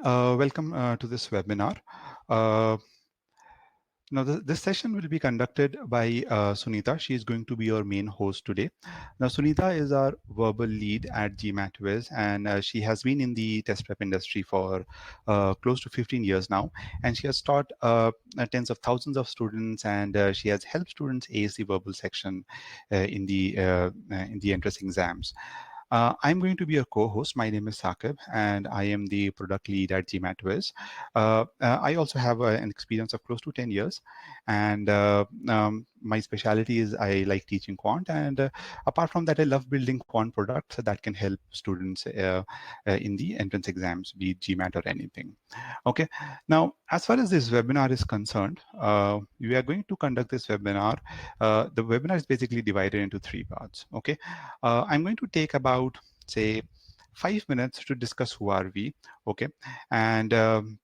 Welcome to this webinar. Uh, this session will be conducted by Sunita. She is going to be our main host today. Now, Sunita is our verbal lead at GMAT Wiz, and she has been in the test prep industry for close to 15 years now. And she has taught tens of thousands of students, and she has helped students ace the verbal section in the entrance exams. I'm going to be a co-host. My name is Saqib, and I am the product lead at GMAT. I also have an experience of close to 10 years, and my specialty is I like teaching quant, and apart from that, I love building quant products that can help students in the entrance exams, be it GMAT or anything. Okay. Now, as far as this webinar is concerned, we are going to conduct this webinar. The webinar is basically divided into three parts. Okay. I'm going to take about, say, 5 minutes to discuss who are we. Okay. And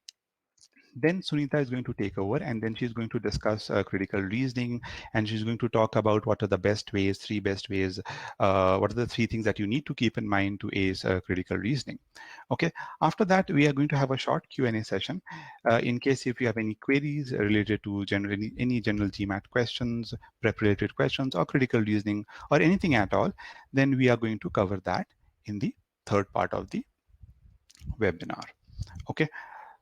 then Sunita is going to take over, and then she's going to discuss critical reasoning, and she's going to talk about what are the best ways, three best ways, what are the three things that you need to keep in mind to ace critical reasoning. Okay. After that, we are going to have a short Q&A session. In case if you have any queries related to any general GMAT questions, prep-related questions, or critical reasoning, or anything at all, then we are going to cover that in the third part of the webinar. Okay.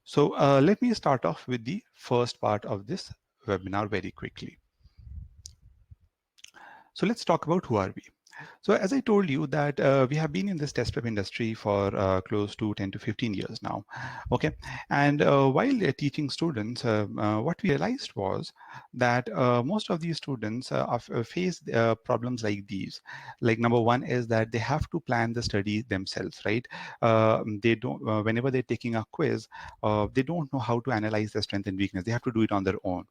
So let me start off with the first part of this webinar very quickly. So let's talk about who are we. So as I told you that we have been in this test prep industry for close to 10 to 15 years now. Okay. And while teaching students, what we realized was that most of these students face problems like these. Like number one is that they have to plan the study themselves, right? They don't, whenever they're taking a quiz, they don't know how to analyze their strength and weakness. They have to do it on their own.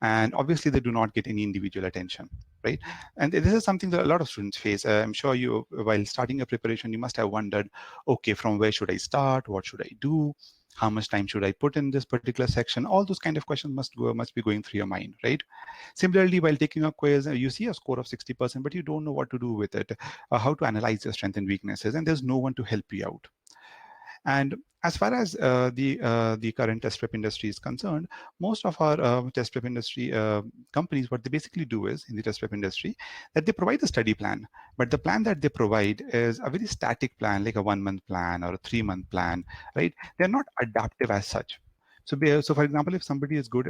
And obviously they do not get any individual attention, right? And this is something that a lot of students face. I'm sure you, while starting a preparation, you must have wondered, okay, from where should I start? What should I do? How much time should I put in this particular section? All those kind of questions must be going through your mind, right? Similarly, while taking a quiz, you see a score of 60%, but you don't know what to do with it, how to analyze your strengths and weaknesses, and there's no one to help you out. And as far as the current test prep industry is concerned, most of our test prep industry companies, what they basically do is in the test prep industry, that they provide a study plan, but the plan that they provide is a very static plan, like a 1-month plan or a 3-month plan, right? They're not adaptive as such. So for example, if somebody is good,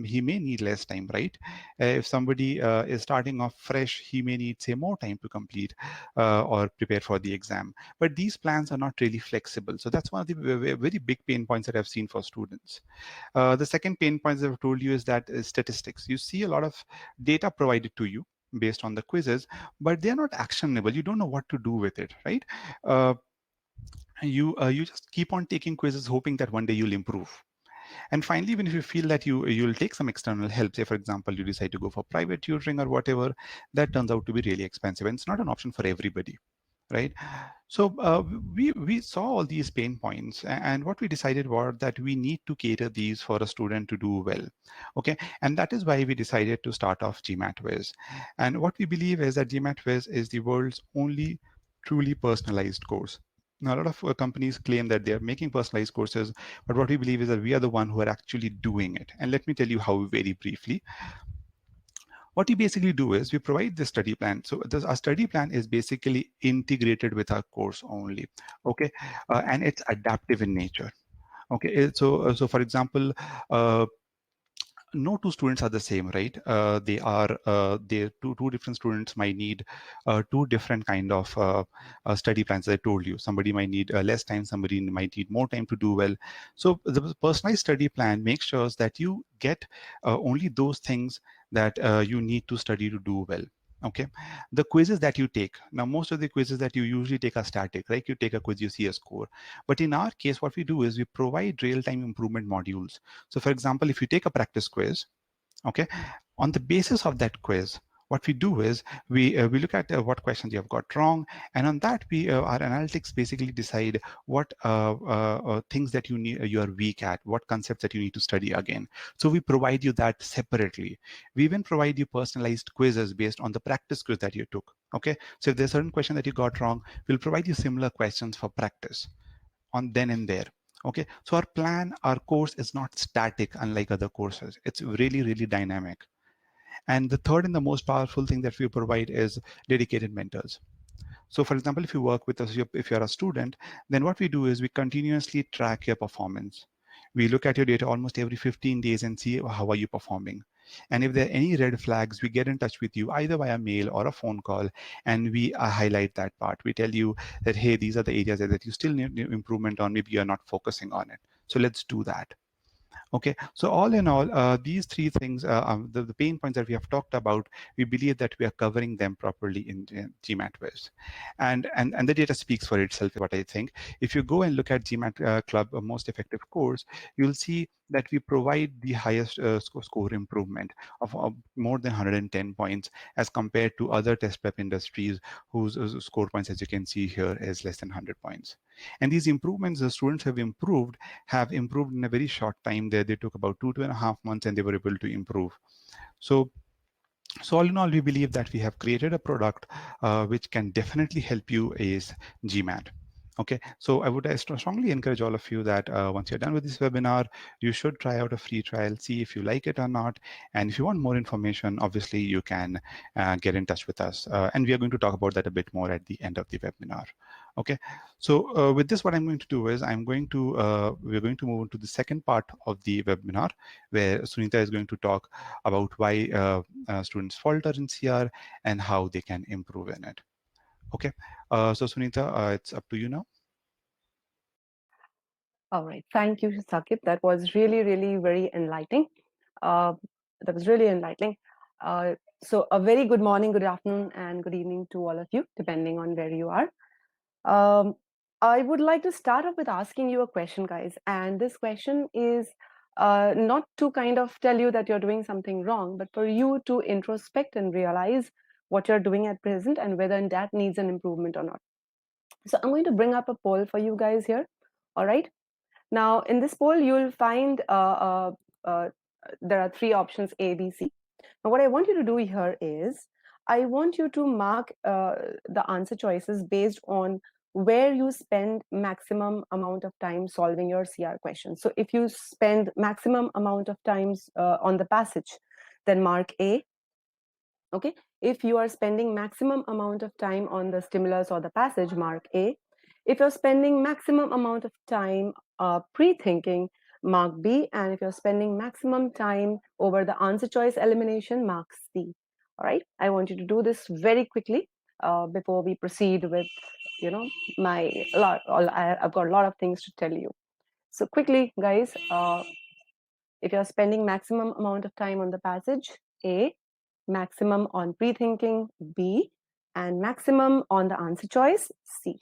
he may need less time, right? If somebody is starting off fresh, he may need, say, more time to complete or prepare for the exam. But these plans are not really flexible. So that's one of the very big pain points that I've seen for students. The second pain point that I've told you is that statistics. You see a lot of data provided to you based on the quizzes, but they're not actionable. You don't know what to do with it, right? You just keep on taking quizzes hoping that one day you'll improve. And finally, even if you feel that you'll take some external help, say for example you decide to go for private tutoring or whatever, that turns out to be really expensive, and it's not an option for everybody, right? So we saw all these pain points, and what we decided was that we need to cater these for a student to do well. Okay, and that is why we decided to start off GMAT Wiz. And what we believe is that GMAT Wiz is the world's only truly personalized course. Now, a lot of companies claim that they are making personalized courses, but what we believe is that we are the one who are actually doing it. And let me tell you how very briefly. What we basically do is we provide the study plan. So our study plan is basically integrated with our course only. Okay, and it's adaptive in nature. Okay, so for example, no two students are the same, right? They two different students might need two different kind of study plans. As I told you, somebody might need less time, somebody might need more time to do well. So the personalized study plan makes sure that you get only those things that you need to study to do well. Okay, the quizzes that you take, now most of the quizzes that you usually take are static, right? You take a quiz, you see a score. But in our case, what we do is we provide real-time improvement modules. So for example, if you take a practice quiz, okay, on the basis of that quiz, what we do is we look at what questions you have got wrong, and on that our analytics basically decide what things that you are weak at, what concepts that you need to study again. So we provide you that separately. We even provide you personalized quizzes based on the practice quiz that you took. Okay, so if there's a certain question that you got wrong, we'll provide you similar questions for practice on then and there. Okay, so our plan, our course is not static, unlike other courses. It's really, really dynamic. And the third and the most powerful thing that we provide is dedicated mentors. So for example, if you work with us, if you're a student, then what we do is we continuously track your performance. We look at your data almost every 15 days and see how are you performing. And if there are any red flags, we get in touch with you either via mail or a phone call, and we highlight that part. We tell you that, hey, these are the areas that you still need improvement on. Maybe you're not focusing on it. So let's do that. Okay, so all in all, these three things, the pain points that we have talked about, we believe that we are covering them properly in GMAT Wiz. And the data speaks for itself, what I think. If you go and look at GMAT Club Most Effective Course, you'll see that we provide the highest score improvement of more than 110 points as compared to other test prep industries whose score points, as you can see here, is less than 100 points. And these improvements the students have improved in a very short time. They took about 2.5 months, and they were able to improve. So so all in all, we believe that we have created a product which can definitely help you is GMAT. Okay, so I would strongly encourage all of you that once you're done with this webinar, you should try out a free trial, see if you like it or not. And if you want more information, obviously you can get in touch with us. And we are going to talk about that a bit more at the end of the webinar. Okay, so with this, what I'm going to do is we're going to move on to the second part of the webinar, where Sunita is going to talk about why students falter in CR and how they can improve in it. Okay, so Sunita, it's up to you now. All right. Thank you, Sakib. That was really, really very enlightening. Uh, that was really enlightening. So, a very good morning, good afternoon, and good evening to all of you, depending on where you are. Um, I would like to start off with asking you a question, guys. And this question is not to kind of tell you that you're doing something wrong, but for you to introspect and realize what you're doing at present and whether that needs an improvement or not. So, I'm going to bring up a poll for you guys here. All right. Now, in this poll, you'll find uh, there are three options A, B, C. Now, what I want you to do here is I want you to mark the answer choices based on where you spend maximum amount of time solving your CR question. So, if you spend maximum amount of times on the passage, then mark A. Okay. If you are spending maximum amount of time on the stimulus or the passage, mark A. If you're spending maximum amount of time pre-thinking, mark B. And if you're spending maximum time over the answer choice elimination, mark C. All right. I want you to do this very quickly before we proceed with, my lot. I've got a lot of things to tell you. So quickly, guys, if you're spending maximum amount of time on the passage, A, maximum on pre-thinking, B, and maximum on the answer choice, C.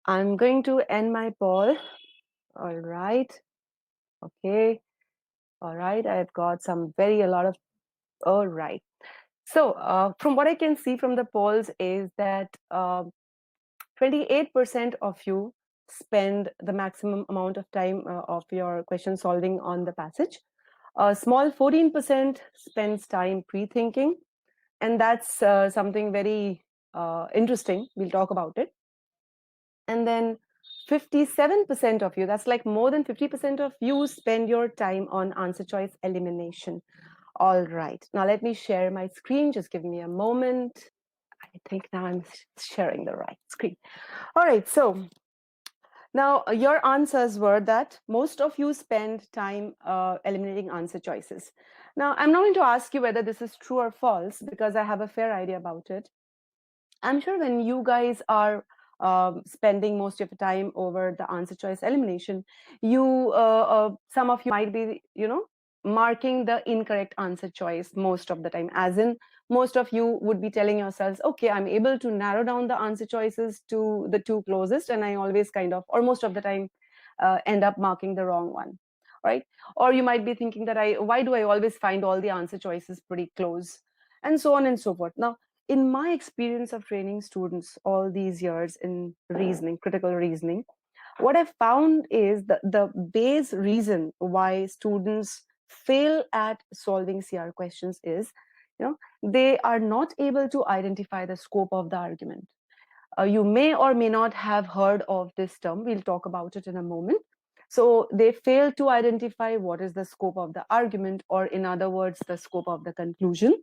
I'm going to end my poll. All right. Okay. All right. I've got a lot of, all right. So from what I can see from the polls is that 28% of you spend the maximum amount of time of your question solving on the passage. A small 14% spends time pre-thinking, and that's something very interesting. We'll talk about it. And then 57% of you, that's like more than 50% of you, spend your time on answer choice elimination. All right, now let me share my screen. Just give me a moment. I think now I'm sharing the right screen. All right, so now your answers were that most of you spend time eliminating answer choices. Now I'm not going to ask you whether this is true or false because I have a fair idea about it. I'm sure when you guys are spending most of your time over the answer choice elimination, some of you might be, marking the incorrect answer choice most of the time. As in, most of you would be telling yourselves, okay, I'm able to narrow down the answer choices to the two closest, and I always kind of, or most of the time, end up marking the wrong one, right? Or you might be thinking that why do I always find all the answer choices pretty close, and so on and so forth. Now, in my experience of training students all these years in reasoning, critical reasoning, what I found is the base reason why students fail at solving CR questions is, they are not able to identify the scope of the argument. You may or may not have heard of this term. We'll talk about it in a moment. So they fail to identify what is the scope of the argument, or in other words, the scope of the conclusion.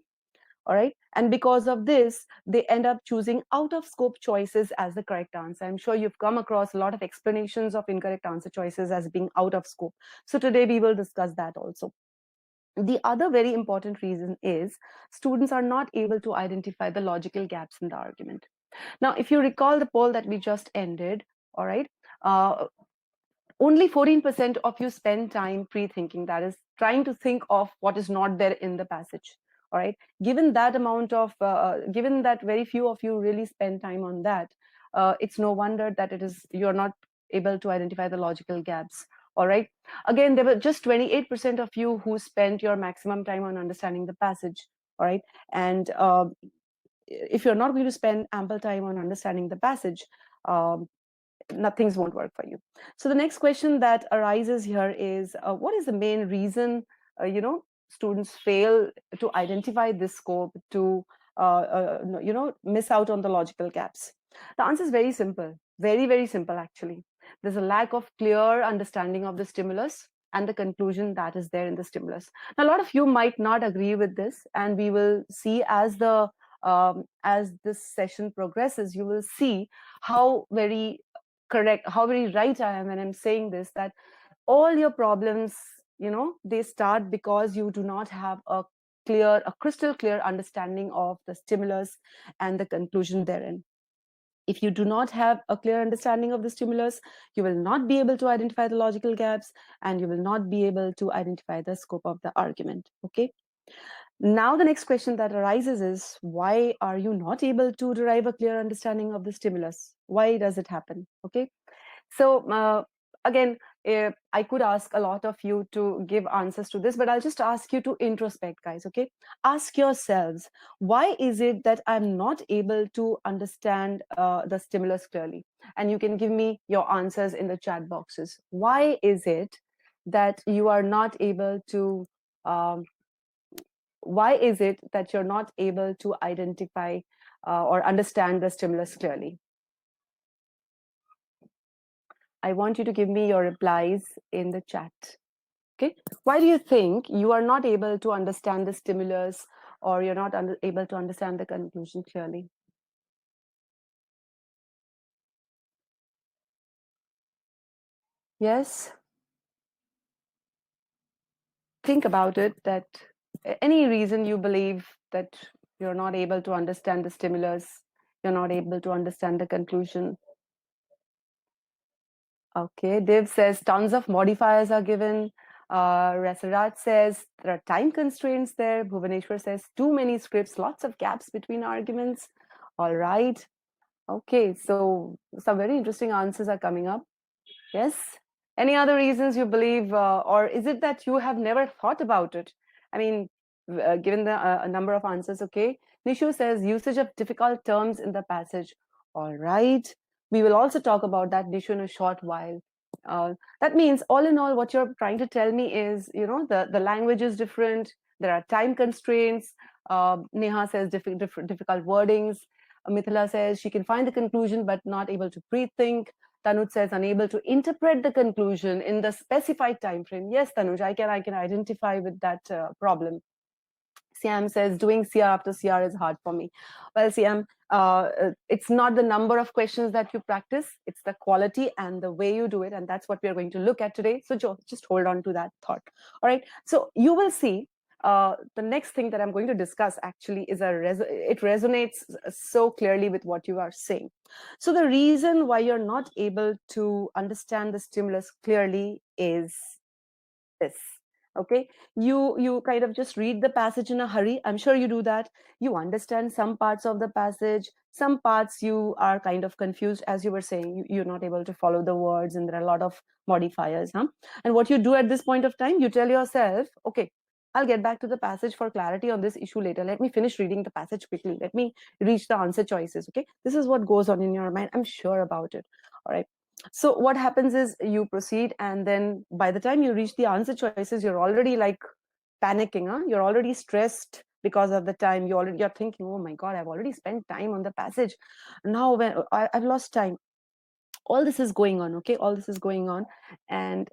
All right. And because of this, they end up choosing out of scope choices as the correct answer. I'm sure you've come across a lot of explanations of incorrect answer choices as being out of scope. So today we will discuss that also. The other very important reason is students are not able to identify the logical gaps in the argument. Now, if you recall the poll that we just ended, all right, uh, only 14% of you spend time pre-thinking, that is trying to think of what is not there in the passage. All right, given that amount of given that very few of you really spend time on that, it's no wonder that it is you're not able to identify the logical gaps. All right, again, there were just 28% of you who spent your maximum time on understanding the passage. All right, and if you're not going to spend ample time on understanding the passage, um, nothing's won't work for you. So the next question that arises here is, what is the main reason students fail to identify this scope, to miss out on the logical gaps? The answer is very simple, very, very simple actually. There's a lack of clear understanding of the stimulus and the conclusion that is there in the stimulus. Now, a lot of you might not agree with this, and we will see as this session progresses, you will see how very correct, how very right I am when I'm saying this, that all your problems, they start because you do not have a crystal clear understanding of the stimulus and the conclusion therein. If you do not have a clear understanding of the stimulus, you will not be able to identify the logical gaps, and you will not be able to identify the scope of the argument. Okay. Now, the next question that arises is, why are you not able to derive a clear understanding of the stimulus? Why does it happen? Okay. So again, I could ask a lot of you to give answers to this, but I'll just ask you to introspect, guys. Okay, ask yourselves, why is it that I'm not able to understand the stimulus clearly? And you can give me your answers in the chat boxes. Why is it that you are not able to? Why is it that you're not able to identify or understand the stimulus clearly? I want you to give me your replies in the chat. Okay. Why do you think you are not able to understand the stimulus, or you're not able to understand the conclusion clearly? Yes. Think about it, that any reason you believe that you're not able to understand the stimulus, you're not able to understand the conclusion. Okay, Dev says tons of modifiers are given. Rasarat says there are time constraints there. Bhuvaneshwar says too many scripts, lots of gaps between arguments. All right. Okay, so some very interesting answers are coming up. Yes. Any other reasons you believe, or is it that you have never thought about it? I mean, given the number of answers, okay. Nishu says usage of difficult terms in the passage. All right. We will also talk about that, Nishu, in a short while. That means, all in all, what you're trying to tell me is, the language is different. There are time constraints. Neha says difficult wordings. Mithila says she can find the conclusion but not able to pre-think. Tanuj says unable to interpret the conclusion in the specified time frame. Yes, Tanuj, I can identify with that problem. Siam says doing CR after CR is hard for me. Well, Siam, it's not the number of questions that you practice, it's the quality and the way you do it. And that's what we are going to look at today. So just hold on to that thought. All right. So you will see the next thing that I'm going to discuss actually is it resonates so clearly with what you are saying. So the reason why you're not able to understand the stimulus clearly is this. Okay, you kind of just read the passage in a hurry. I'm sure you do that. You understand some parts of the passage, some parts you are kind of confused, as you were saying, you're not able to follow the words, and there are a lot of modifiers, huh? And what you do at this point of time, you tell yourself, okay, I'll get back to the passage for clarity on this issue later. Let me finish reading the passage quickly. Let me reach the answer choices. Okay, this is what goes on in your mind. I'm sure about it. All right. So what happens is you proceed, and then by the time you reach the answer choices, you're already like panicking, huh? You're already stressed because of the time. You're thinking, oh my god, I've already spent time on the passage. Now I've lost time. All this is going on, okay? All this is going on. And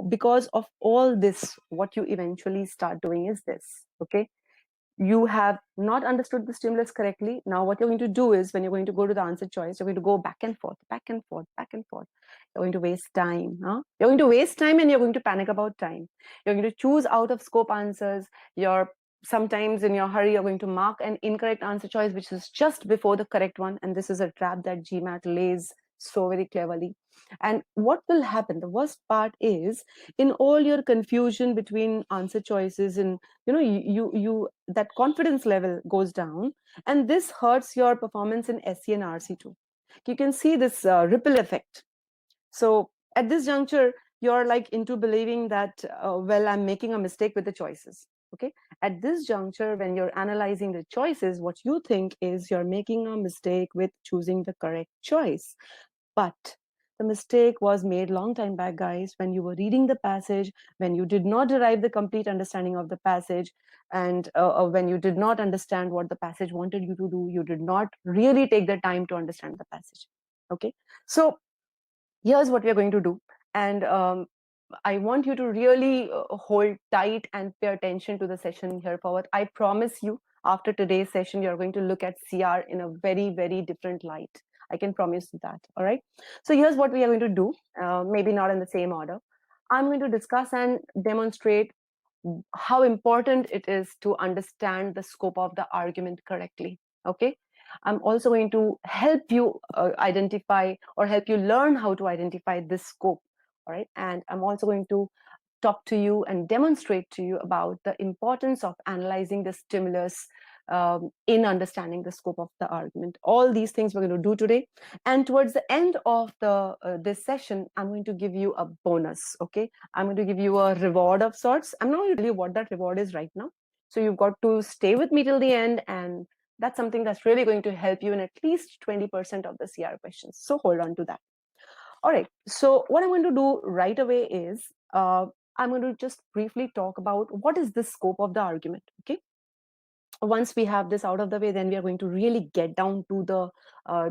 because of all this, what you eventually start doing is this, okay? You have not understood the stimulus correctly. Now what you're going to do is, when you're going to go to the answer choice, you're going to go back and forth, back and forth, back and forth. You're going to waste time, huh? You're going to waste time, and you're going to panic about time. You're going to choose out of scope answers. You're sometimes in your hurry, you're going to mark an incorrect answer choice which is just before the correct one, and this is a trap that GMAT lays so very cleverly. And what will happen, the worst part is, in all your confusion between answer choices, and you that confidence level goes down, and this hurts your performance in SC and RC too. You can see this ripple effect. So at this juncture, you're like into believing that, well, I'm making a mistake with the choices. Okay. At this juncture, when you're analyzing the choices, what you think is you're making a mistake with choosing the correct choice. But the mistake was made long time back, guys, when you were reading the passage, when you did not derive the complete understanding of the passage, and when you did not understand what the passage wanted you to do, you did not really take the time to understand the passage. Okay. So here's what we're going to do. And I want you to really hold tight and pay attention to the session here forward. I promise you, after today's session, you're going to look at CR in a very, very different light. I can promise you that. All right. So here's what we are going to do, maybe not in the same order. I'm going to discuss and demonstrate how important it is to understand the scope of the argument correctly. Okay. I'm also going to help you identify, or help you learn how to identify this scope. All right. And I'm also going to talk to you and demonstrate to you about the importance of analyzing the stimulus in understanding the scope of the argument. All these things we're going to do today. And towards the end of the this session, I'm going to give you a bonus. Okay. I'm going to give you a reward of sorts. I'm not going to tell you what that reward is right now. So you've got to stay with me till the end, and that's something that's really going to help you in at least 20% of the CR questions. So hold on to that. All right. So what I'm going to do right away is, I'm going to just briefly talk about what is the scope of the argument. Okay. Once we have this out of the way, then we are going to really get down to the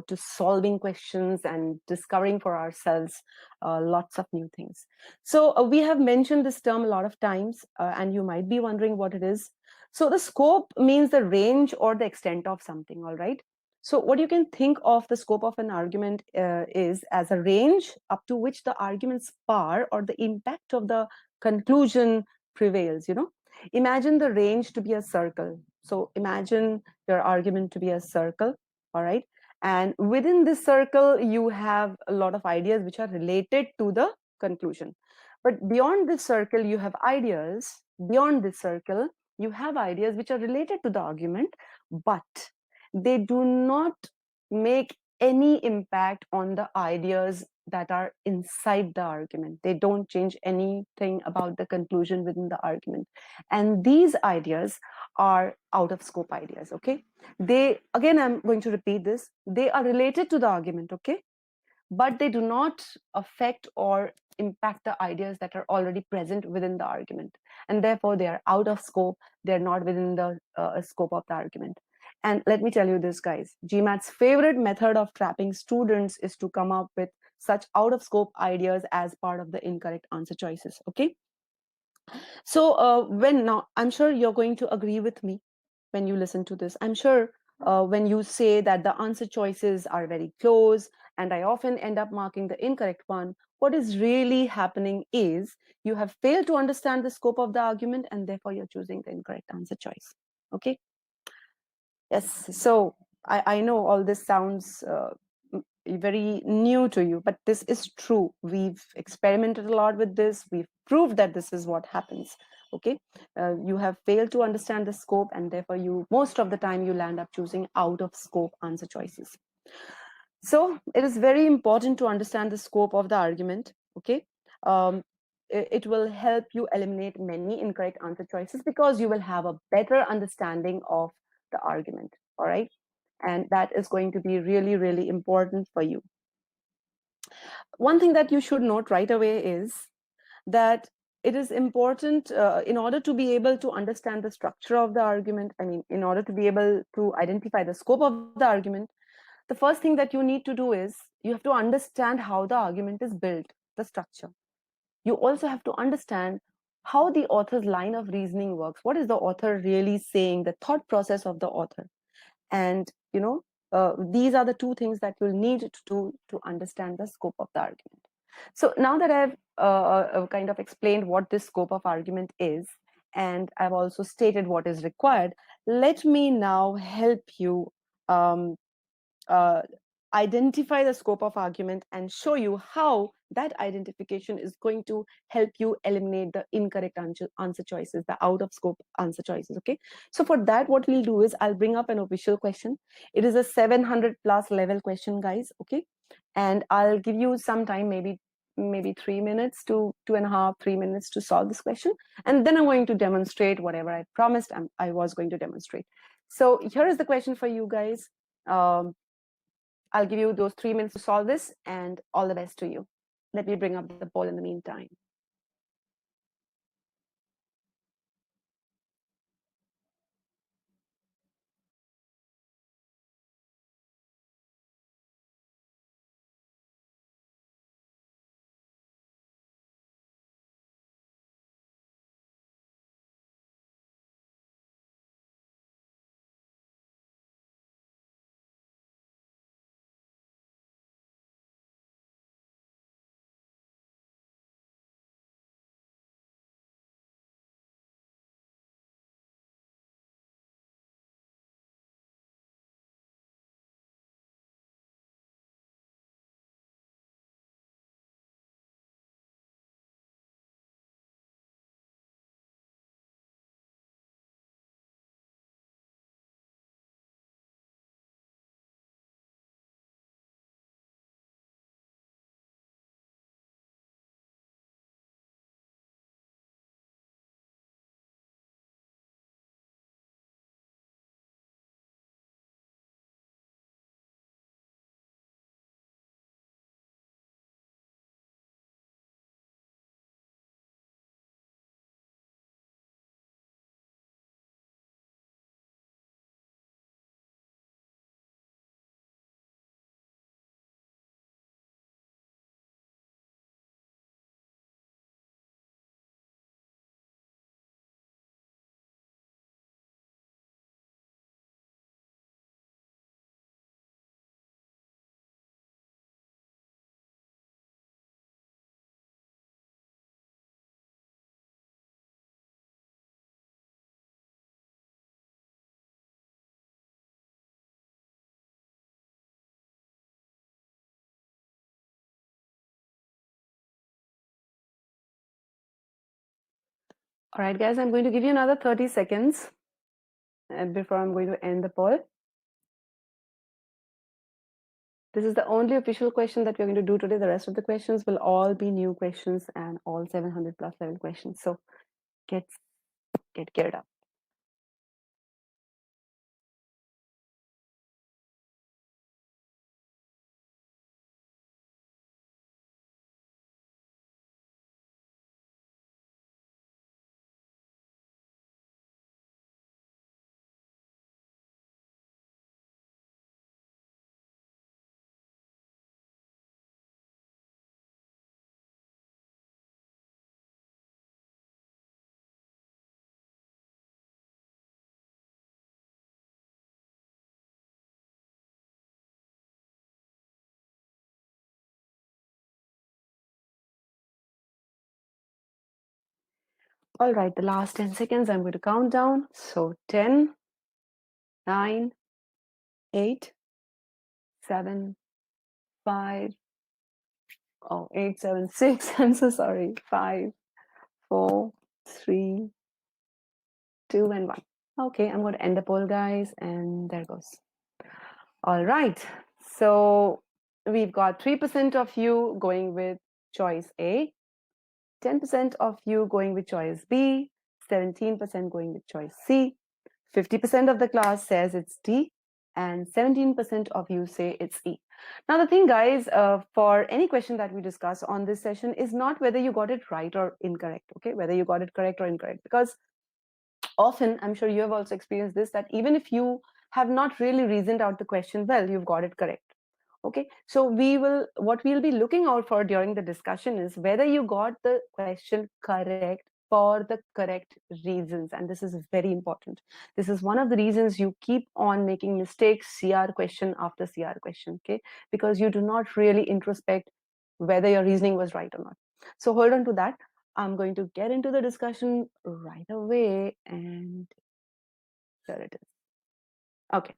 to solving questions and discovering for ourselves lots of new things. So we have mentioned this term a lot of times, and you might be wondering what it is. So the scope means the range or the extent of something. All right. So what you can think of the scope of an argument is as a range up to which the argument's power or the impact of the conclusion prevails. Imagine the range to be a circle. So imagine your argument to be a circle, all right? And within this circle, you have a lot of ideas which are related to the conclusion. But beyond this circle, you have ideas. Beyond this circle, you have ideas which are related to the argument, but they do not make any impact on the ideas that are inside the argument. They don't change anything about the conclusion within the argument. And these ideas are out of scope ideas. Okay. They, again, I'm going to repeat this, they are related to the argument. Okay. But they do not affect or impact the ideas that are already present within the argument, and therefore they are out of scope. They're not within the scope of the argument. And let me tell you this, guys, GMAT's favorite method of trapping students is to come up with such out of scope ideas as part of the incorrect answer choices. Okay. So when now, I'm sure you're going to agree with me when you listen to this. I'm sure when you say that the answer choices are very close and I often end up marking the incorrect one, what is really happening is you have failed to understand the scope of the argument, and therefore you're choosing the incorrect answer choice. Okay. Yes. So I know all this sounds very new to you, but this is true. We've experimented a lot with this. We've proved that this is what happens. Okay. You have failed to understand the scope, and therefore you, most of the time, you land up choosing out of scope answer choices. So it is very important to understand the scope of the argument. Okay. Um, it will help you eliminate many incorrect answer choices because you will have a better understanding of the argument. All right. And that is going to be really, really important for you. One thing that you should note right away is that it is important in order to be able to understand the structure of the argument. I mean, in order to be able to identify the scope of the argument, the first thing that you need to do is you have to understand how the argument is built, the structure. You also have to understand how the author's line of reasoning works. What is the author really saying, the thought process of the author? And these are the two things that you'll need to do to understand the scope of the argument. So now that I've kind of explained what this scope of argument is, and I've also stated what is required, let me now help you um, uh, identify the scope of argument and show you how that identification is going to help you eliminate the incorrect answer choices, the out of scope answer choices. Okay, so for that, what we'll do is I'll bring up an official question. It is a 700 plus level question, guys. Okay, and I'll give you some time, maybe 3 minutes to 2.5 3 minutes to solve this question, and then I'm going to demonstrate whatever I promised I was going to demonstrate. So here is the question for you guys. I'll give you those 3 minutes to solve this, and all the best to you. Let me bring up the poll in the meantime. All right, guys, I'm going to give you another 30 seconds before I'm going to end the poll. This is the only official question that we're going to do today. The rest of the questions will all be new questions and all 700 plus level questions. So get geared up. All right, the last 10 seconds, I'm going to count down. So 10, 9, 8, 7, 5, 8, 7, 6. I'm so sorry. 5, 4, 3, 2, and 1. Okay, I'm going to end the poll, guys, and there goes. All right, so we've got 3% of you going with choice A, 10% of you going with choice B, 17% going with choice C, 50% of the class says it's D, and 17% of you say it's E. Now, the thing, guys, for any question that we discuss on this session is not whether you got it right or incorrect, okay? Whether you got it correct or incorrect, because often, I'm sure you have also experienced this, that even if you have not really reasoned out the question well, you've got it correct. Okay, so what we'll be looking out for during the discussion is whether you got the question correct for the correct reasons, and this is very important. This is one of the reasons you keep on making mistakes, CR question after CR question, okay, because you do not really introspect whether your reasoning was right or not. So hold on to that. I'm going to get into the discussion right away, and there it is. Okay.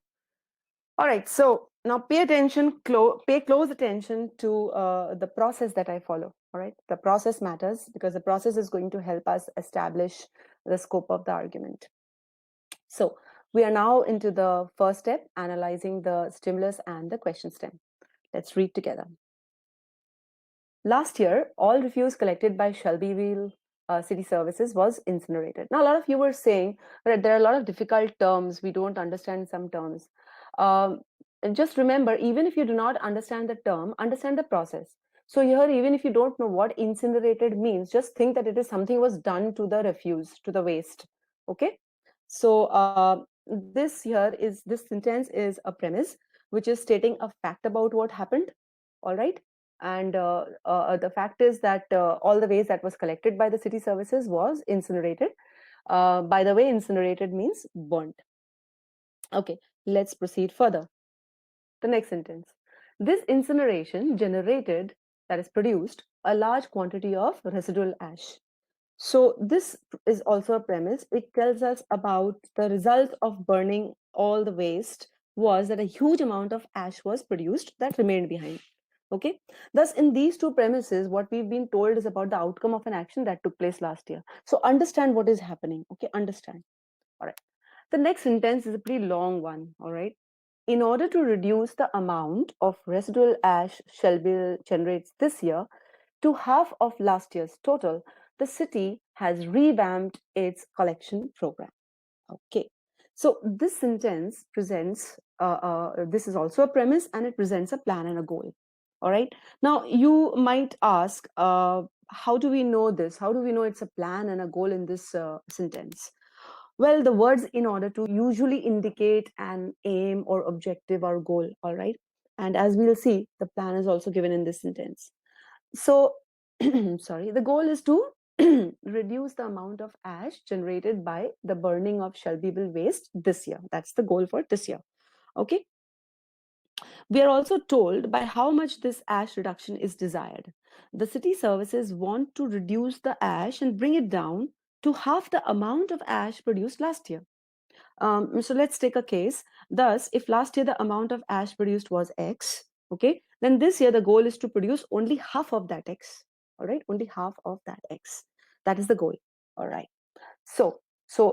All right, so now pay attention, pay close attention to the process that I follow. All right, the process matters because the process is going to help us establish the scope of the argument. So we are now into the first step, analyzing the stimulus and the question stem. Let's read together. Last year, all refuse collected by Shelbyville City Services was incinerated. Now, a lot of you were saying that there are a lot of difficult terms. We don't understand some terms. And just remember, even if you do not understand the term, understand the process. So here, even if you don't know what incinerated means, just think that it is something was done to the refuse, to the waste. Okay. So this sentence is a premise, which is stating a fact about what happened. All right. And the fact is that all the waste that was collected by the city services was incinerated. By the way, incinerated means burnt. Okay, let's proceed further. The next sentence. This incineration generated, that is produced, a large quantity of residual ash. So this is also a premise. It tells us about the result of burning all the waste was that a huge amount of ash was produced that remained behind. Okay. Thus, in these two premises, what we've been told is about the outcome of an action that took place last year. So understand what is happening. Okay. Understand. All right. The next sentence is a pretty long one. All right. In order to reduce the amount of residual ash Shelbyville generates this year, to half of last year's total, the city has revamped its collection program. Okay. So this sentence presents, this is also a premise and it presents a plan and a goal. All right. Now, you might ask, how do we know this? How do we know it's a plan and a goal in this sentence? Well, the words in order to usually indicate an aim or objective or goal. All right. And as we'll see, the plan is also given in this sentence. So, sorry, the goal is to reduce the amount of ash generated by the burning of Shelbyville waste this year. That's the goal for this year. Okay. We are also told by how much this ash reduction is desired. The city services want to reduce the ash and bring it down to half the amount of ash produced last year. So let's take a case. Thus, if last year the amount of ash produced was X, okay, then this year the goal is to produce only half of that X. All right, only half of that X. That is the goal. All right. So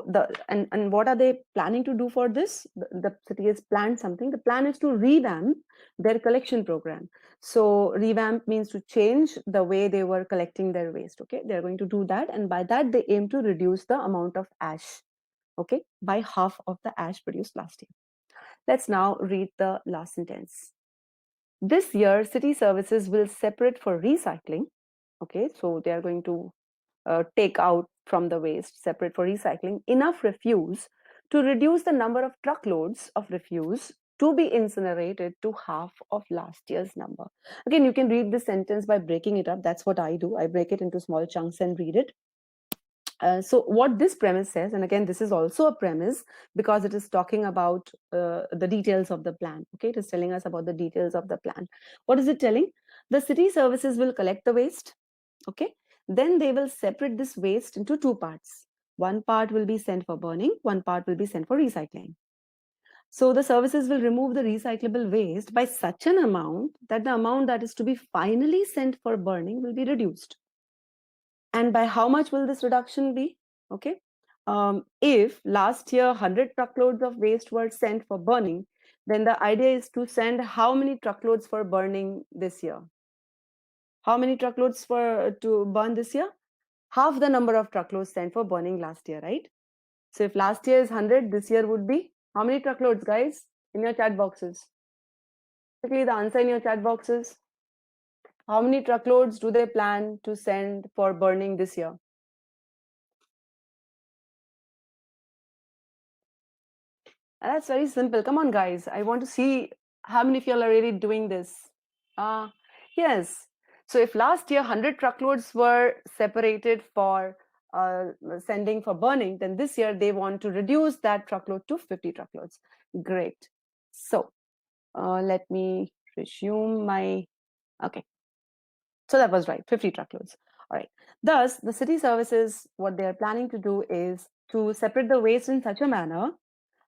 the and what are they planning to do for this? The city has planned something. The plan is to revamp their collection program. So revamp means to change the way they were collecting their waste. Okay, they're going to do that, and by that they aim to reduce the amount of ash, okay, by half of the ash produced last year. Let's now read the last sentence. This year, city services will separate for recycling. Okay, so they are going to take out from the waste, separate for recycling, enough refuse to reduce the number of truckloads of refuse to be incinerated to half of last year's number. Again, you can read this sentence by breaking it up. That's what I do. I break it into small chunks and read it. So what this premise says, and again, this is also a premise because it is talking about the details of the plan. Okay, it is telling us about the details of the plan. What is it telling? The city services will collect the waste. Okay, then they will separate this waste into two parts. One part will be sent for burning, one part will be sent for recycling. So the services will remove the recyclable waste by such an amount that the amount that is to be finally sent for burning will be reduced. And by how much will this reduction be? Okay. If last year 100 truckloads of waste were sent for burning, then the idea is to send how many truckloads for burning this year? How many truckloads for to burn this year? Half the number of truckloads sent for burning last year, right? So if last year is 100, this year would be how many truckloads, guys? In your chat boxes. Quickly, the answer in your chat boxes. How many truckloads do they plan to send for burning this year? That's very simple. Come on, guys. I want to see how many of you all are really doing this. Uh, yes. So if last year 100 truckloads were separated for sending for burning, then this year they want to reduce that truckload to 50 truckloads. Great. So let me resume my, okay. So that was right, 50 truckloads. All right. Thus, the city services, what they are planning to do is to separate the waste in such a manner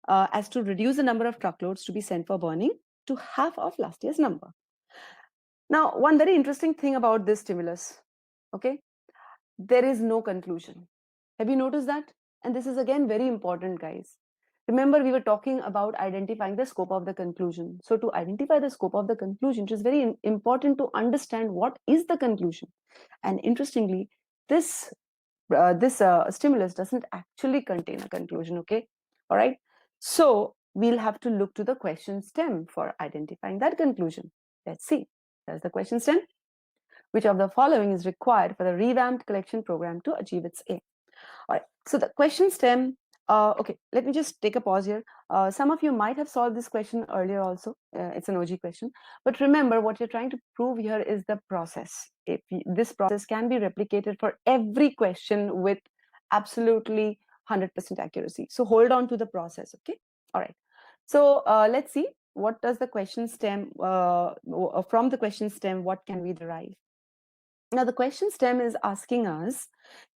as to reduce the number of truckloads to be sent for burning to half of last year's number. Now, one very interesting thing about this stimulus, okay, there is no conclusion. Have you noticed that? And this is again very important, guys. Remember, we were talking about identifying the scope of the conclusion. So, to identify the scope of the conclusion, it is very important to understand what is the conclusion. And interestingly, this stimulus doesn't actually contain a conclusion. Okay, all right. So we'll have to look to the question stem for identifying that conclusion. Let's see. There's the question stem. Which of the following is required for the revamped collection program to achieve its aim? All right. So the question stem. Okay, let me just take a pause here. Some of you might have solved this question earlier also. It's an OG question. But remember, what you're trying to prove here is the process. If this process can be replicated for every question with absolutely 100% accuracy. So hold on to the process, okay? All right. So let's see. What does the question stem, from the question stem, what can we derive? Now, the question stem is asking us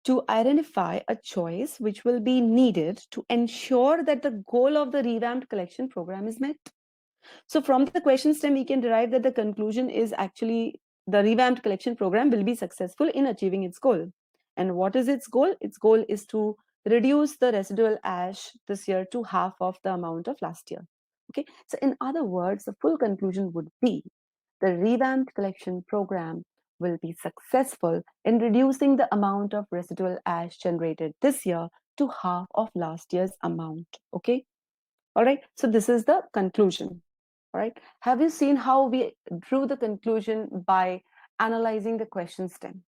to identify a choice which will be needed to ensure that the goal of the revamped collection program is met. So from the question stem, we can derive that the conclusion is actually the revamped collection program will be successful in achieving its goal. And what is its goal? Its goal is to reduce the residual ash this year to half of the amount of last year. Okay, so in other words, the full conclusion would be the revamped collection program will be successful in reducing the amount of residual ash generated this year to half of last year's amount. Okay, all right, so this is the conclusion. All right, have you seen how we drew the conclusion by analyzing the question stem?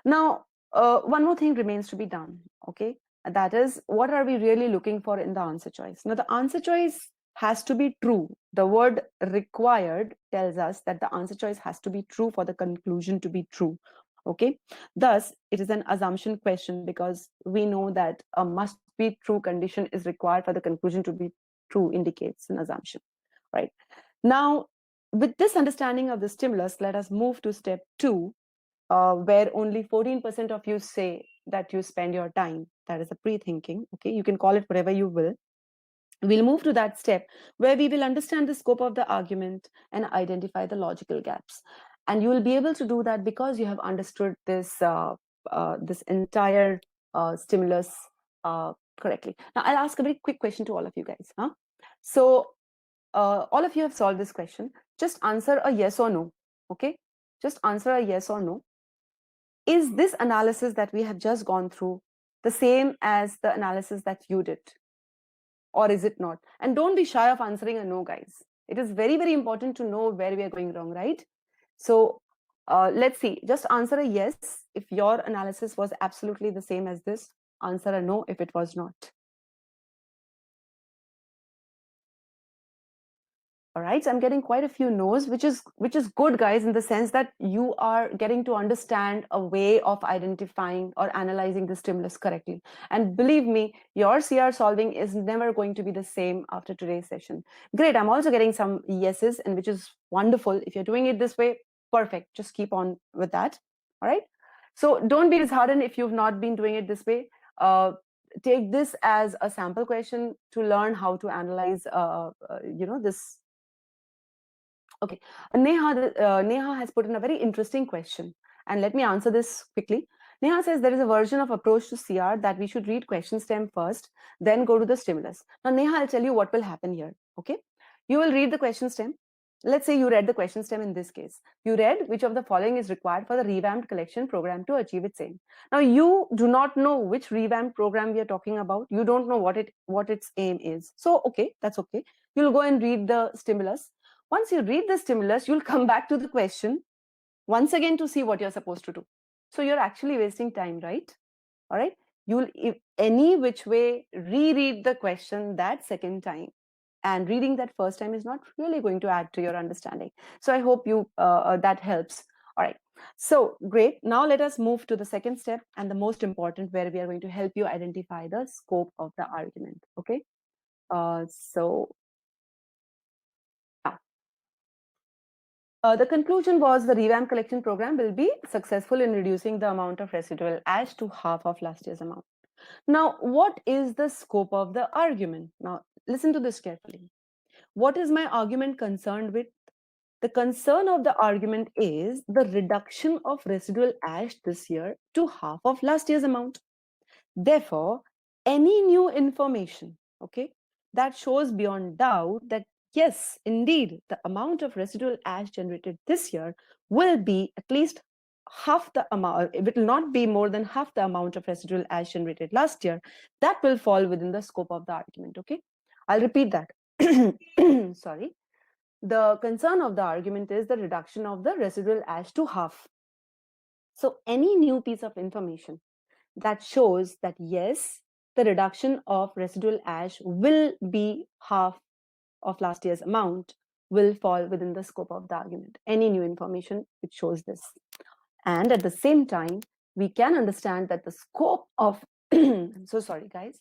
Now, one more thing remains to be done. Okay, that is, what are we really looking for in the answer choice? Now, the answer choice has to be true. The word required tells us that the answer choice has to be true for the conclusion to be true. Okay, thus it is an assumption question because we know that a must be true condition is required for the conclusion to be true, indicates an assumption. Right now, with this understanding of the stimulus, let us move to step 2, where only 14% of you say that you spend your time. That is a pre-thinking. Okay, you can call it whatever you will. We'll move to that step where we will understand the scope of the argument and identify the logical gaps. And you will be able to do that because you have understood this entire stimulus correctly. Now, I'll ask a very quick question to all of you guys. Huh? So, all of you have solved this question. Just answer a yes or no. Okay, just answer a yes or no. Is this analysis that we have just gone through the same as the analysis that you did? Or is it not? And don't be shy of answering a no, guys. It is very, very important to know where we are going wrong, right? So let's see. Just answer a yes if your analysis was absolutely the same as this. Answer a no if it was not. All right, so I'm getting quite a few no's, which is good, guys, in the sense that you are getting to understand a way of identifying or analyzing the stimulus correctly. And believe me, your CR solving is never going to be the same after today's session. Great, I'm also getting some yeses, and which is wonderful. If you're doing it this way, perfect. Just keep on with that. All right. So don't be disheartened if you've not been doing it this way. Take this as a sample question to learn how to analyze, this. Okay, Neha has put in a very interesting question, and let me answer this quickly. Neha says there is a version of approach to CR that we should read question stem first, then go to the stimulus. Now, Neha, I'll tell you what will happen here. Okay, you will read the question stem. Let's say you read the question stem in this case. You read which of the following is required for the revamped collection program to achieve its aim. Now, you do not know which revamped program we are talking about. You don't know what its aim is. So, okay, that's okay. You'll go and read the stimulus. Once you read the stimulus, you'll come back to the question once again to see what you're supposed to do. So you're actually wasting time, right? All right. you'll any which way reread the question that second time, and reading that first time is not really going to add to your understanding. So I hope you that helps. All right, so great. Now let us move to the second step, and the most important, where we are going to help you identify the scope of the argument. Okay, so yeah. The conclusion was the revamp collection program will be successful in reducing the amount of residual ash to half of last year's amount. Now, what is the scope of the argument? Now, listen to this carefully. What is my argument concerned with? The concern of the argument is the reduction of residual ash this year to half of last year's amount. Therefore, any new information, okay, that shows beyond doubt that yes, indeed, the amount of residual ash generated this year will be at least half the amount, it will not be more than half the amount of residual ash generated last year, that will fall within the scope of the argument, okay? I'll repeat that. Sorry. The concern of the argument is the reduction of the residual ash to half. So any new piece of information that shows that yes, the reduction of residual ash will be half of last year's amount will fall within the scope of the argument. Any new information which shows this. And at the same time, we can understand that the scope of, I'm so sorry, guys.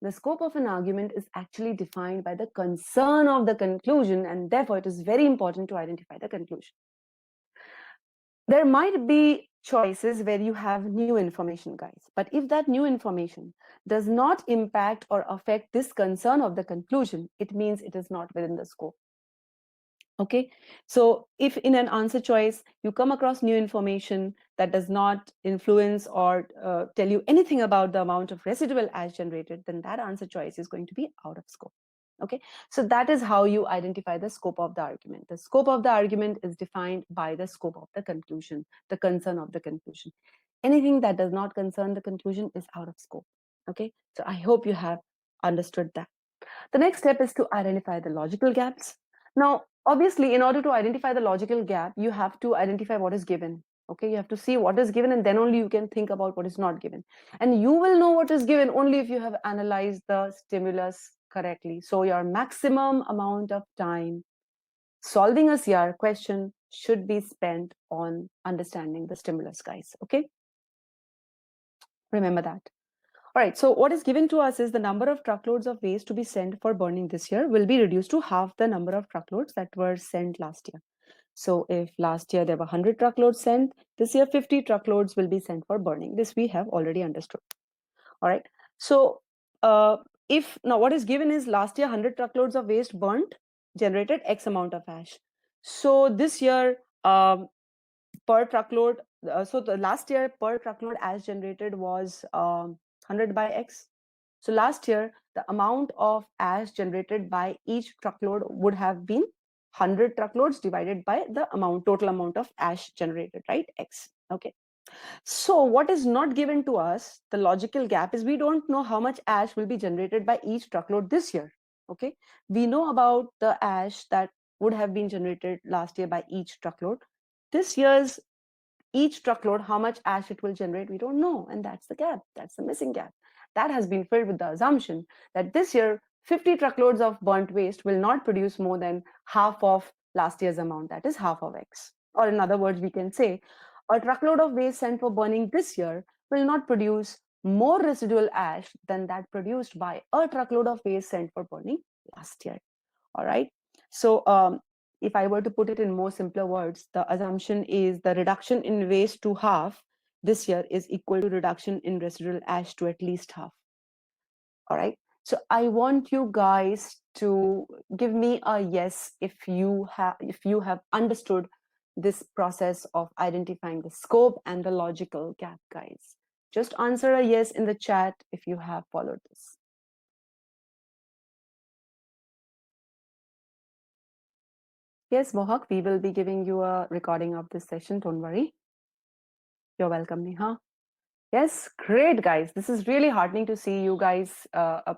The scope of an argument is actually defined by the concern of the conclusion, and therefore it is very important to identify the conclusion. There might be choices where you have new information, guys, but if that new information does not impact or affect this concern of the conclusion, it means it is not within the scope. Okay, so if in an answer choice you come across new information that does not influence or tell you anything about the amount of residual ash generated, then that answer choice is going to be out of scope. Okay, so that is how you identify the scope of the argument. The scope of the argument is defined by the scope of the conclusion, the concern of the conclusion. Anything that does not concern the conclusion is out of scope. Okay, so I hope you have understood that. The next step is to identify the logical gaps. Now, obviously, in order to identify the logical gap, you have to identify what is given. Okay, you have to see what is given, and then only you can think about what is not given. And you will know what is given only if you have analyzed the stimulus correctly. So your maximum amount of time solving a CR question should be spent on understanding the stimulus, guys. Okay, remember that. All right, so what is given to us is the number of truckloads of waste to be sent for burning this year will be reduced to half the number of truckloads that were sent last year. So if last year there were 100 truckloads sent, this year 50 truckloads will be sent for burning. This we have already understood. All right, so if now what is given is last year 100 truckloads of waste burnt generated X amount of ash. So this year per truckload, so the last year per truckload ash generated was 100 by X. So last year, the amount of ash generated by each truckload would have been 100 truckloads divided by the total amount of ash generated, right? X. Okay. So what is not given to us, the logical gap, is we don't know how much ash will be generated by each truckload this year. Okay. We know about the ash that would have been generated last year by each truckload. This year's each truckload, how much ash it will generate, we don't know. And that's the gap. That's the missing gap. That has been filled with the assumption that this year, 50 truckloads of burnt waste will not produce more than half of last year's amount. That is half of X. Or in other words, we can say a truckload of waste sent for burning this year will not produce more residual ash than that produced by a truckload of waste sent for burning last year. All right. So if I were to put it in more simpler words, the assumption is the reduction in waste to half this year is equal to reduction in residual ash to at least half. All right. So I want you guys to give me a yes if you have understood this process of identifying the scope and the logical gap, guys. Just answer a yes in the chat if you have followed this. Yes, Mohak, we will be giving you a recording of this session. Don't worry. You're welcome, Neha. Yes, great, guys. This is really heartening to see you guys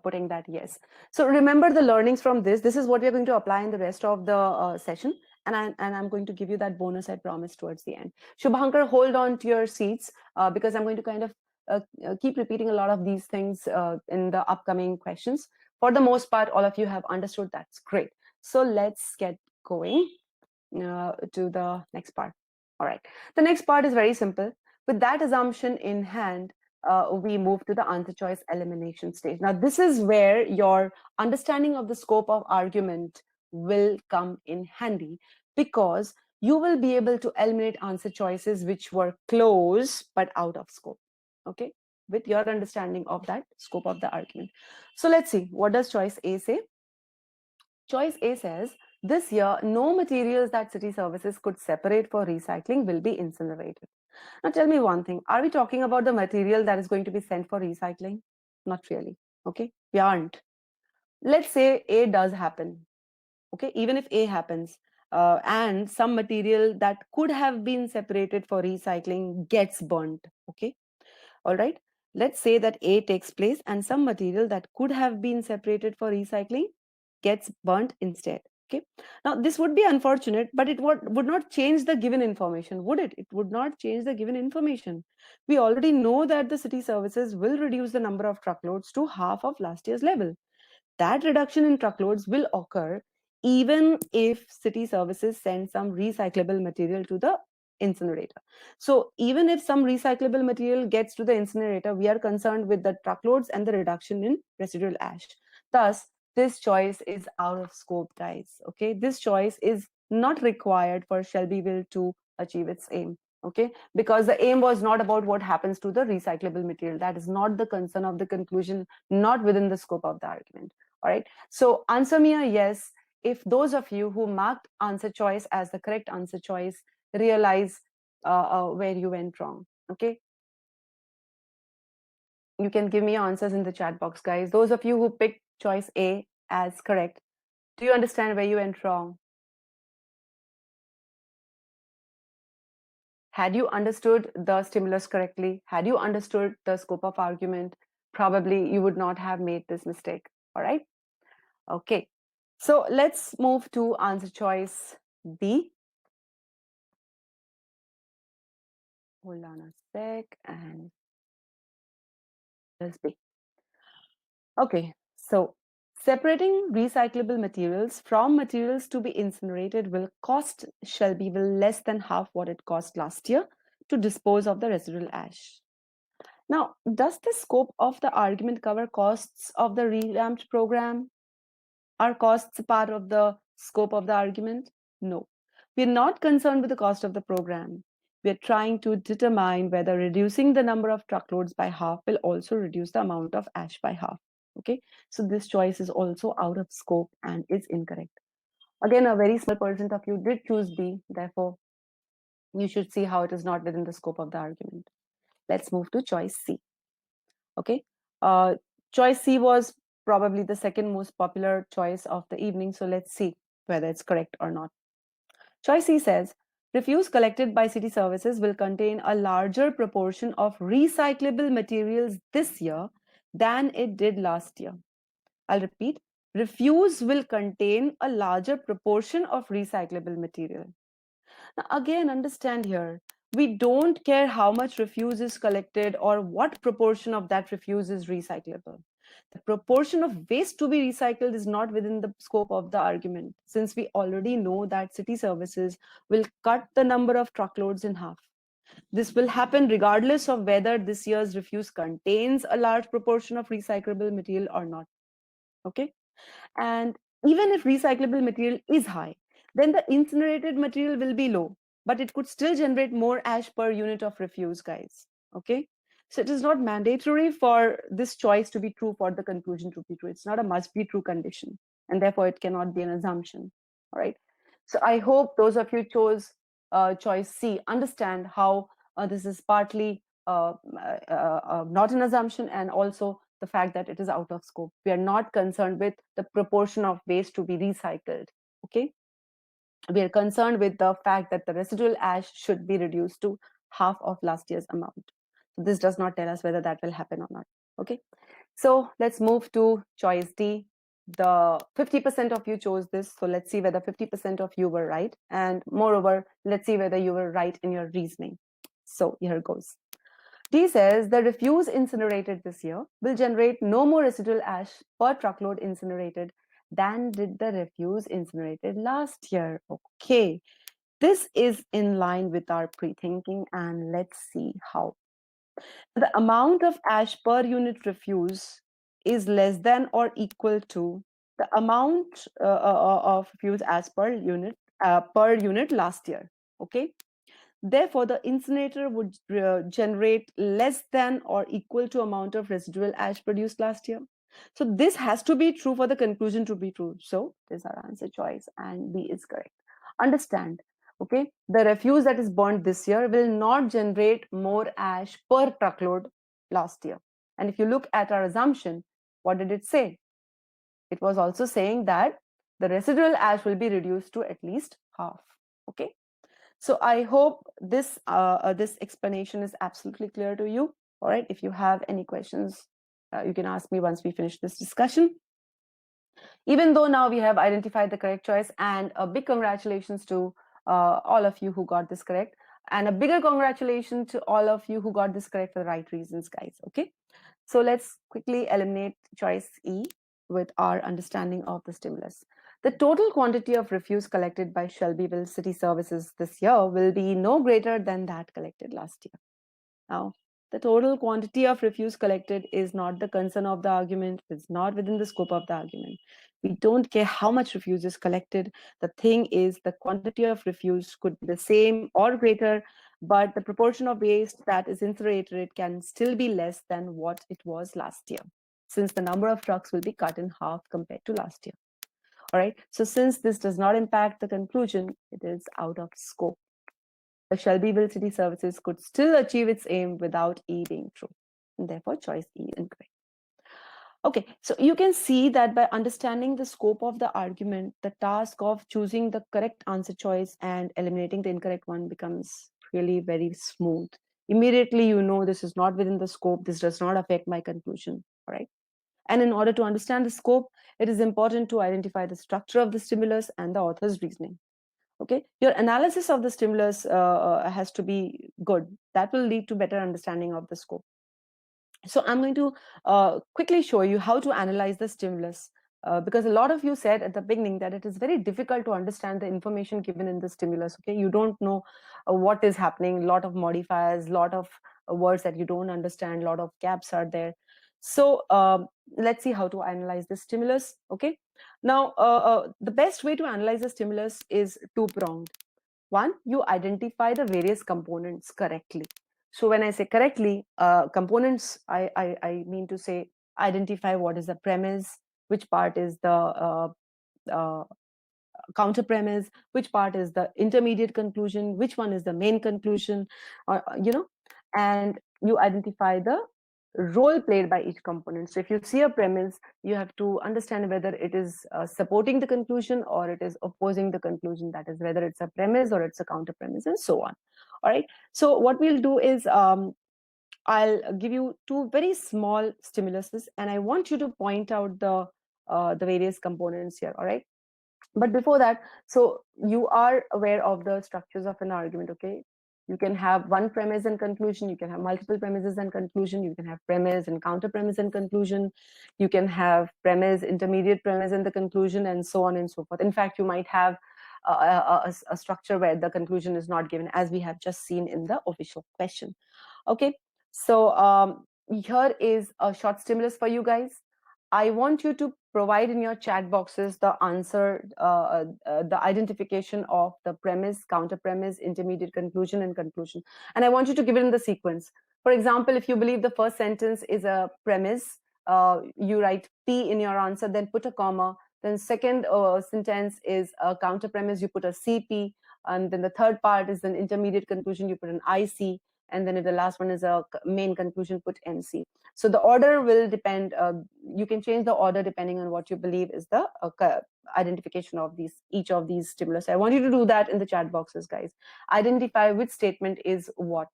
putting that yes. So remember the learnings from this. This is what we're going to apply in the rest of the session. And I'm going to give you that bonus I promised towards the end. Shubhankar, hold on to your seats because I'm going to kind of keep repeating a lot of these things in the upcoming questions. For the most part, all of you have understood. That's great. So let's get going to the next part. All right. The next part is very simple. With that assumption in hand, we move to the answer choice elimination stage. Now, this is where your understanding of the scope of argument will come in handy, because you will be able to eliminate answer choices which were close but out of scope. Okay, with your understanding of that scope of the argument. So let's see, what does choice A say? Choice A says, this year, no materials that city services could separate for recycling will be incinerated. Now tell me one thing, are we talking about the material that is going to be sent for recycling? Not really, okay? We aren't. Let's say A does happen, okay? Even if A happens, and some material that could have been separated for recycling gets burnt, okay? All right. Let's say that A takes place and some material that could have been separated for recycling gets burnt instead. Okay. Now, this would be unfortunate, but it would not change the given information, would it? It would not change the given information. We already know that the city services will reduce the number of truckloads to half of last year's level. That reduction in truckloads will occur even if city services send some recyclable material to the incinerator. So even if some recyclable material gets to the incinerator, we are concerned with the truckloads and the reduction in residual ash. Thus, this choice is out of scope, guys. Okay, this choice is not required for Shelbyville to achieve its aim. Okay, because the aim was not about what happens to the recyclable material. That is not the concern of the conclusion, not within the scope of the argument. All right, so answer me a yes if those of you who marked answer choice as the correct answer choice realize where you went wrong. Okay, you can give me answers in the chat box, guys. Those of you who picked choice A as correct, do you understand where you went wrong? Had you understood the stimulus correctly, had you understood the scope of argument, probably you would not have made this mistake. All right, okay, so let's move to answer choice B. Hold on a sec, and let's B. Okay, so separating recyclable materials from materials to be incinerated will cost Shelbyville less than half what it cost last year to dispose of the residual ash. Now, does the scope of the argument cover costs of the revamped program? Are costs part of the scope of the argument? No. We're not concerned with the cost of the program. We're trying to determine whether reducing the number of truckloads by half will also reduce the amount of ash by half. Okay, so this choice is also out of scope and is incorrect. Again, a very small percent of you did choose B, therefore, you should see how it is not within the scope of the argument. Let's move to choice C. Okay, choice C was probably the second most popular choice of the evening, so let's see whether it's correct or not. Choice C says, refuse collected by city services will contain a larger proportion of recyclable materials this year than it did last year. I'll repeat, refuse will contain a larger proportion of recyclable material. Now, again, understand here, we don't care how much refuse is collected or what proportion of that refuse is recyclable. The proportion of waste to be recycled is not within the scope of the argument, since we already know that city services will cut the number of truckloads in half. This will happen regardless of whether this year's refuse contains a large proportion of recyclable material or not. Okay? And even if recyclable material is high, then the incinerated material will be low, but it could still generate more ash per unit of refuse, guys. Okay, so it is not mandatory for this choice to be true for the conclusion to be true. It's not a must be true condition, and therefore it cannot be an assumption. All right, so I hope those of you chose choice C understand how this is partly not an assumption, and also the fact that it is out of scope. We are not concerned with the proportion of waste to be recycled. Okay, we are concerned with the fact that the residual ash should be reduced to half of last year's amount. So this does not tell us whether that will happen or not. Okay, so let's move to choice D. The 50% of you chose this, so let's see whether 50% of you were right, and moreover, let's see whether you were right in your reasoning. So here goes. D says the refuse incinerated this year will generate no more residual ash per truckload incinerated than did the refuse incinerated last year. Okay, this is in line with our pre-thinking, and let's see how. The amount of ash per unit refuse is less than or equal to the amount of refuse as per unit last year. Okay, therefore, the incinerator would generate less than or equal to amount of residual ash produced last year. So this has to be true for the conclusion to be true. So this is our answer choice, and B is correct. Understand, okay? The refuse that is burned this year will not generate more ash per truckload last year. And if you look at our assumption, what did it say? It was also saying that the residual ash will be reduced to at least half. Okay. So I hope this explanation is absolutely clear to you. All right. If you have any questions, you can ask me once we finish this discussion. Even though now we have identified the correct choice, and a big congratulations to all of you who got this correct, and a bigger congratulations to all of you who got this correct for the right reasons, guys. Okay. So let's quickly eliminate choice E with our understanding of the stimulus. The total quantity of refuse collected by Shelbyville City Services this year will be no greater than that collected last year. Now, the total quantity of refuse collected is not the concern of the argument, it's not within the scope of the argument. We don't care how much refuse is collected. The thing is, the quantity of refuse could be the same or greater, but the proportion of waste that is incinerated can still be less than what it was last year, since the number of trucks will be cut in half compared to last year. All right. So since this does not impact the conclusion, it is out of scope. The Shelbyville City Services could still achieve its aim without E being true. And therefore, choice E is incorrect. Okay, so you can see that by understanding the scope of the argument, the task of choosing the correct answer choice and eliminating the incorrect one becomes really very smooth. Immediately, you know this is not within the scope, this does not affect my conclusion. All right. And in order to understand the scope, it is important to identify the structure of the stimulus and the author's reasoning. Okay, your analysis of the stimulus has to be good. That will lead to better understanding of the scope. So I'm going to quickly show you how to analyze the stimulus, because a lot of you said at the beginning that it is very difficult to understand the information given in the stimulus. Okay, you don't know what is happening, a lot of modifiers, a lot of words that you don't understand, a lot of gaps are there. So let's see how to analyze the stimulus. Okay, now the best way to analyze the stimulus is two-pronged. One, you identify the various components correctly. So when I say correctly, components, I mean to say identify what is the premise, which part is the uh, counter premise, which part is the intermediate conclusion, which one is the main conclusion, and you identify the role played by each component. So if you see a premise, you have to understand whether it is supporting the conclusion or it is opposing the conclusion. That is, whether it's a premise or it's a counter premise, and so on. All right. So what we'll do is I'll give you two very small stimuluses, and I want you to point out the various components here. All right. But before that, so you are aware of the structures of an argument. Okay, you can have one premise and conclusion, you can have multiple premises and conclusion, you can have premise and counter premise and conclusion, you can have premise, intermediate premise and the conclusion, and so on and so forth. In fact, you might have a structure where the conclusion is not given, as we have just seen in the official question. Okay, so here is a short stimulus for you guys. I want you to provide in your chat boxes the answer, the identification of the premise, counter premise, intermediate conclusion, and conclusion. And I want you to give it in the sequence. For example, if you believe the first sentence is a premise, you write P in your answer, then put a comma. Then second sentence is a counter premise, you put a CP. And then the third part is an intermediate conclusion, you put an IC. And then if the last one is a main conclusion, put MC. So the order will depend, you can change the order depending on what you believe is the identification of each of these stimulus. I want you to do that in the chat boxes, guys. Identify which statement is what,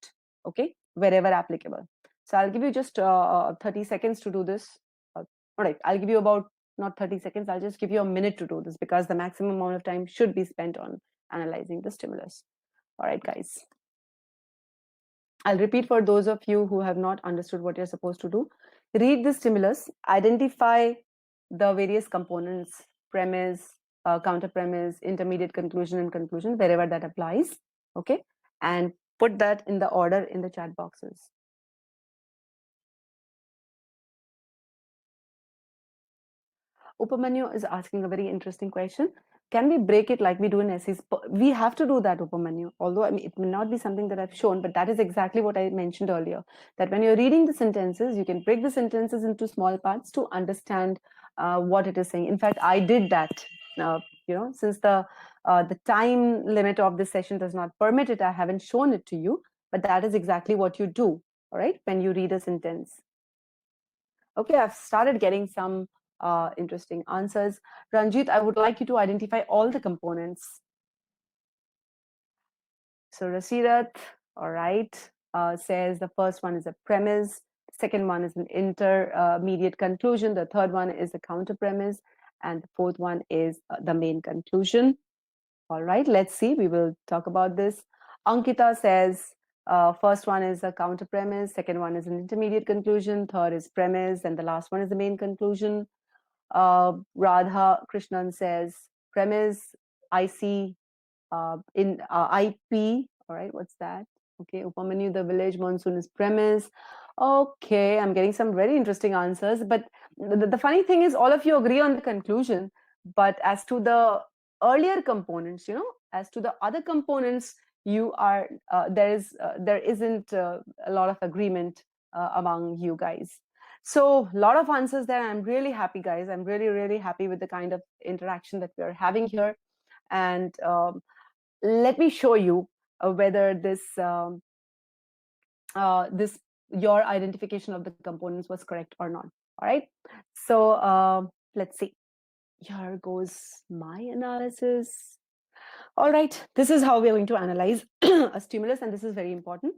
okay, wherever applicable. So I'll give you just 30 seconds to do this. All right, I'll give you about, not 30 seconds, I'll just give you a minute to do this, because the maximum amount of time should be spent on analyzing the stimulus. All right, guys. I'll repeat for those of you who have not understood what you're supposed to do. Read the stimulus, identify the various components, premise, counter premise, intermediate conclusion, and conclusion, wherever that applies. Okay. And put that in the order in the chat boxes. Upamanyu is asking a very interesting question. Can we break it like we do in essays? We have to do that, Upamanyu. Although I mean, it may not be something that I've shown, but that is exactly what I mentioned earlier. That when you're reading the sentences, you can break the sentences into small parts to understand what it is saying. In fact, I did that. Since the time limit of this session does not permit it, I haven't shown it to you. But that is exactly what you do. All right, when you read a sentence. Okay, I've started getting some interesting answers. Ranjit, I would like you to identify all the components. So Rasirat, all right, says the first one is a premise, second one is an intermediate conclusion, the third one is a counter premise, and the fourth one is the main conclusion. All right, let's see, we will talk about this. Ankita says first one is a counter premise, second one is an intermediate conclusion, third is premise, and the last one is the main conclusion. Radha Krishnan says premise, IC, in IP. All right, what's that? Okay, Upamanyu, the village monsoon is premise. Okay, I'm getting some very interesting answers. But the funny thing is, all of you agree on the conclusion. But as to the earlier components, as to the other components, you are there isn't a lot of agreement among you guys. So a lot of answers there. I'm really happy, guys. I'm really, really happy with the kind of interaction that we're having here. And let me show you whether this your identification of the components was correct or not. All right. So let's see. Here goes my analysis. All right. This is how we're going to analyze a stimulus, and this is very important.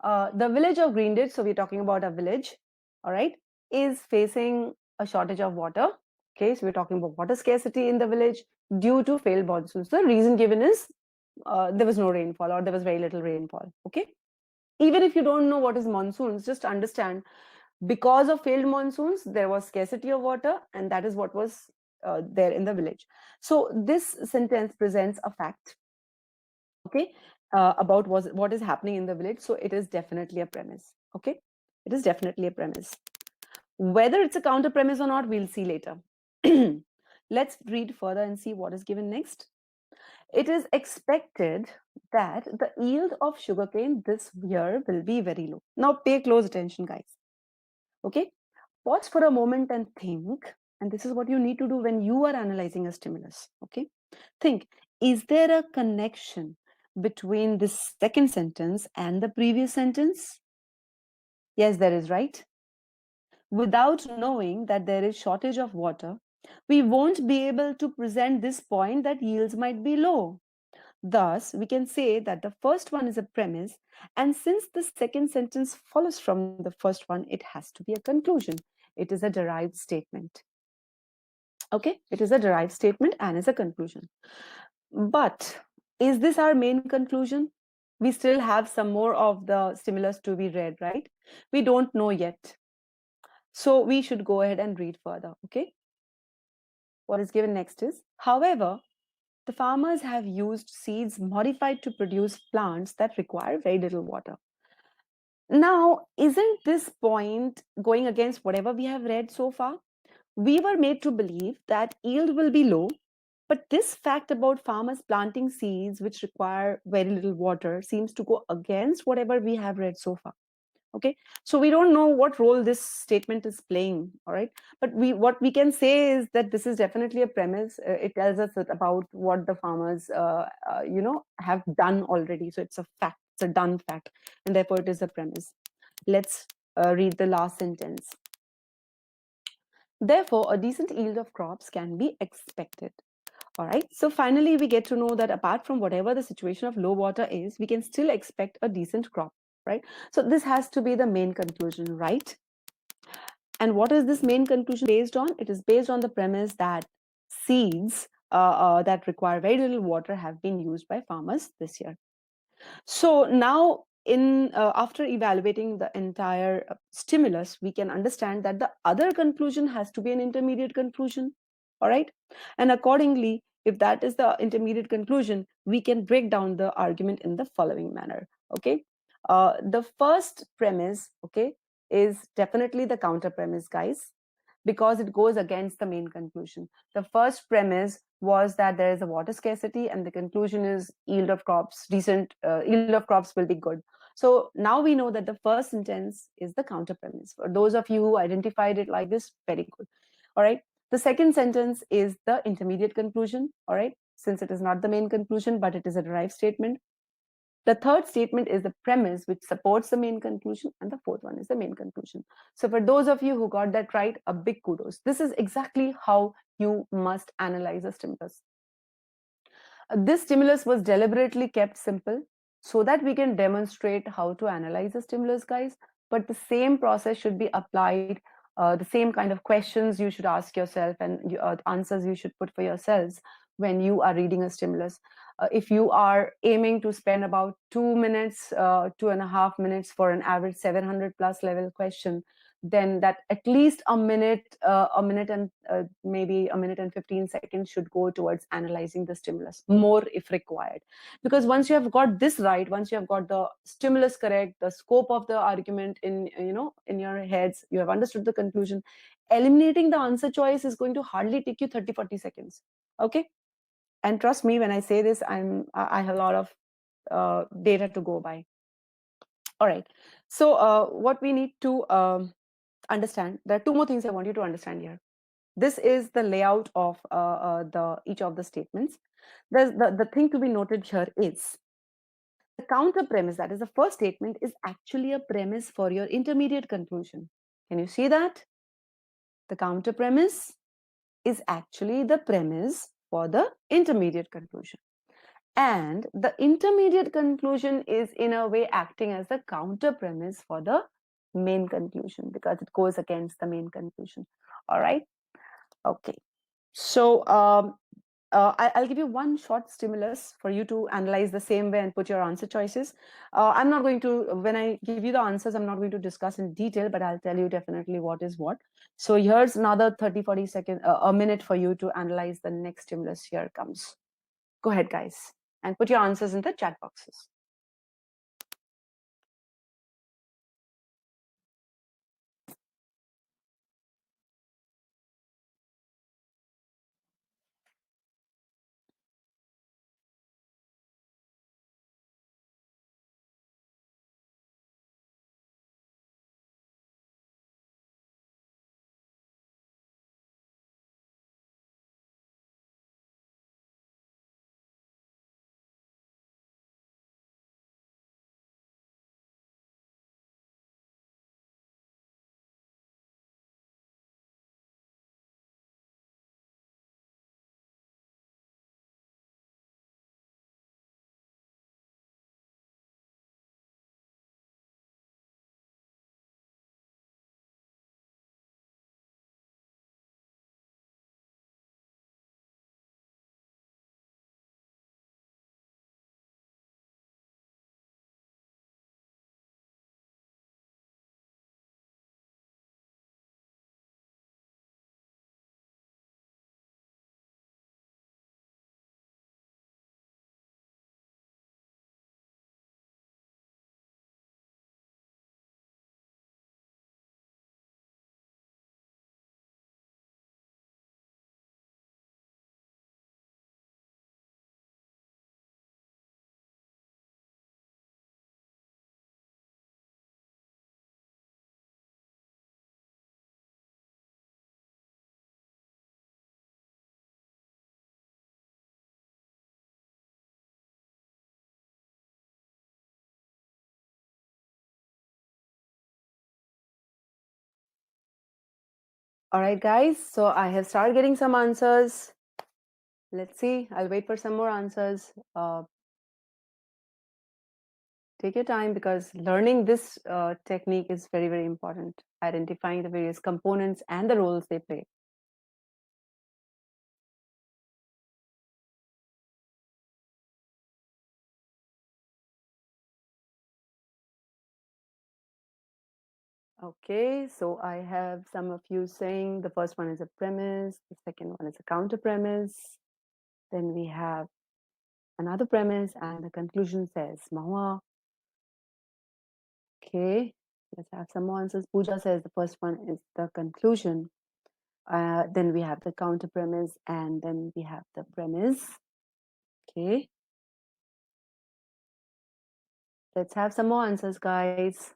The village of Greenditch, so we're talking about a village, all right, is facing a shortage of water. Okay, so we're talking about water scarcity in the village due to failed monsoons. The reason given is there was no rainfall or there was very little rainfall. Okay, even if you don't know what is monsoons, just understand because of failed monsoons, there was scarcity of water, and that is what was there in the village. So this sentence presents a fact, okay, about what is happening in the village. So it is definitely a premise. Okay, it is definitely a premise. Whether it's a counter premise or not, we'll see later. Let's read further and see what is given next. It is expected that the yield of sugarcane this year will be very low. Now pay close attention, guys. Okay, pause for a moment and think. And this is what you need to do when you are analyzing a stimulus. Okay, think, is there a connection between this second sentence and the previous sentence? Yes, there is, right? Without knowing that there is shortage of water, we won't be able to present this point that yields might be low. Thus, we can say that the first one is a premise, and since the second sentence follows from the first one, it has to be a conclusion. It is a derived statement. Okay, it is a derived statement and is a conclusion. But is this our main conclusion? We still have some more of the stimulus to be read, right? We don't know yet. So we should go ahead and read further, okay? What is given next is, however, the farmers have used seeds modified to produce plants that require very little water. Now, isn't this point going against whatever we have read so far? We were made to believe that yield will be low, but this fact about farmers planting seeds which require very little water seems to go against whatever we have read so far. Okay, so we don't know what role this statement is playing, all right, but what we can say is that this is definitely a premise. It tells us about what the farmers have done already, so it's a fact, it's a done fact, and therefore it is a premise. Let's read the last sentence. Therefore a decent yield of crops can be expected. All right, so finally we get to know that apart from whatever the situation of low water is, we can still expect a decent crop, right? So this has to be the main conclusion, right? And what is this main conclusion based on? It is based on the premise that seeds that require very little water have been used by farmers this year. So now in after evaluating the entire stimulus, we can understand that the other conclusion has to be an intermediate conclusion. All right, and accordingly, if that is the intermediate conclusion, we can break down the argument in the following manner. Okay, the first premise, okay, is definitely the counter premise, guys, because it goes against the main conclusion. The first premise was that there is a water scarcity, and the conclusion is yield of crops, yield of crops will be good. So now we know that the first sentence is the counter premise. For those of you who identified it like this, very good. All right. The second sentence is the intermediate conclusion. All right. Since it is not the main conclusion, but it is a derived statement. The third statement is the premise which supports the main conclusion, and the fourth one is the main conclusion. So for those of you who got that right, a big kudos. This is exactly how you must analyze a stimulus. This stimulus was deliberately kept simple so that we can demonstrate how to analyze a stimulus, guys. But the same process should be applied, the same kind of questions you should ask yourself, and answers you should put for yourselves when you are reading a stimulus. If you are aiming to spend about 2 minutes, 2.5 minutes for an average 700 plus level question, then that at least a minute and maybe a minute and 15 seconds should go towards analyzing the stimulus, more if required. Because once you have got this right, once you have got the stimulus correct, the scope of the argument in, in your heads, you have understood the conclusion, eliminating the answer choice is going to hardly take you 30-40 seconds. Okay, and trust me when I say this, I have a lot of data to go by. All right, so what we need to understand, there are two more things I want you to understand here. This is the layout of the each of the statements. The thing to be noted here is the counter premise, that is the first statement, is actually a premise for your intermediate conclusion. Can you see that? The counter premise is actually the premise for the intermediate conclusion. And the intermediate conclusion is in a way acting as the counter premise for the main conclusion because it goes against the main conclusion. All right. Okay. So I'll give you one short stimulus for you to analyze the same way and put your answer choices. I'm not going to, when I give you the answers, I'm not going to discuss in detail, but I'll tell you definitely what is what. So here's another 30-40 seconds, a minute for you to analyze the next stimulus. Here comes. Go ahead, guys, and put your answers in the chat boxes. All right, guys. So I have started getting some answers. Let's see. I'll wait for some more answers. Take your time because learning this technique is very, very important. Identifying the various components and the roles they play. Okay, so I have some of you saying the first one is a premise, the second one is a counter premise. Then we have another premise, and the conclusion says Mahua. Okay, let's have some more answers. Pooja says the first one is the conclusion. Then we have the counter premise, and then we have the premise. Okay, let's have some more answers, guys.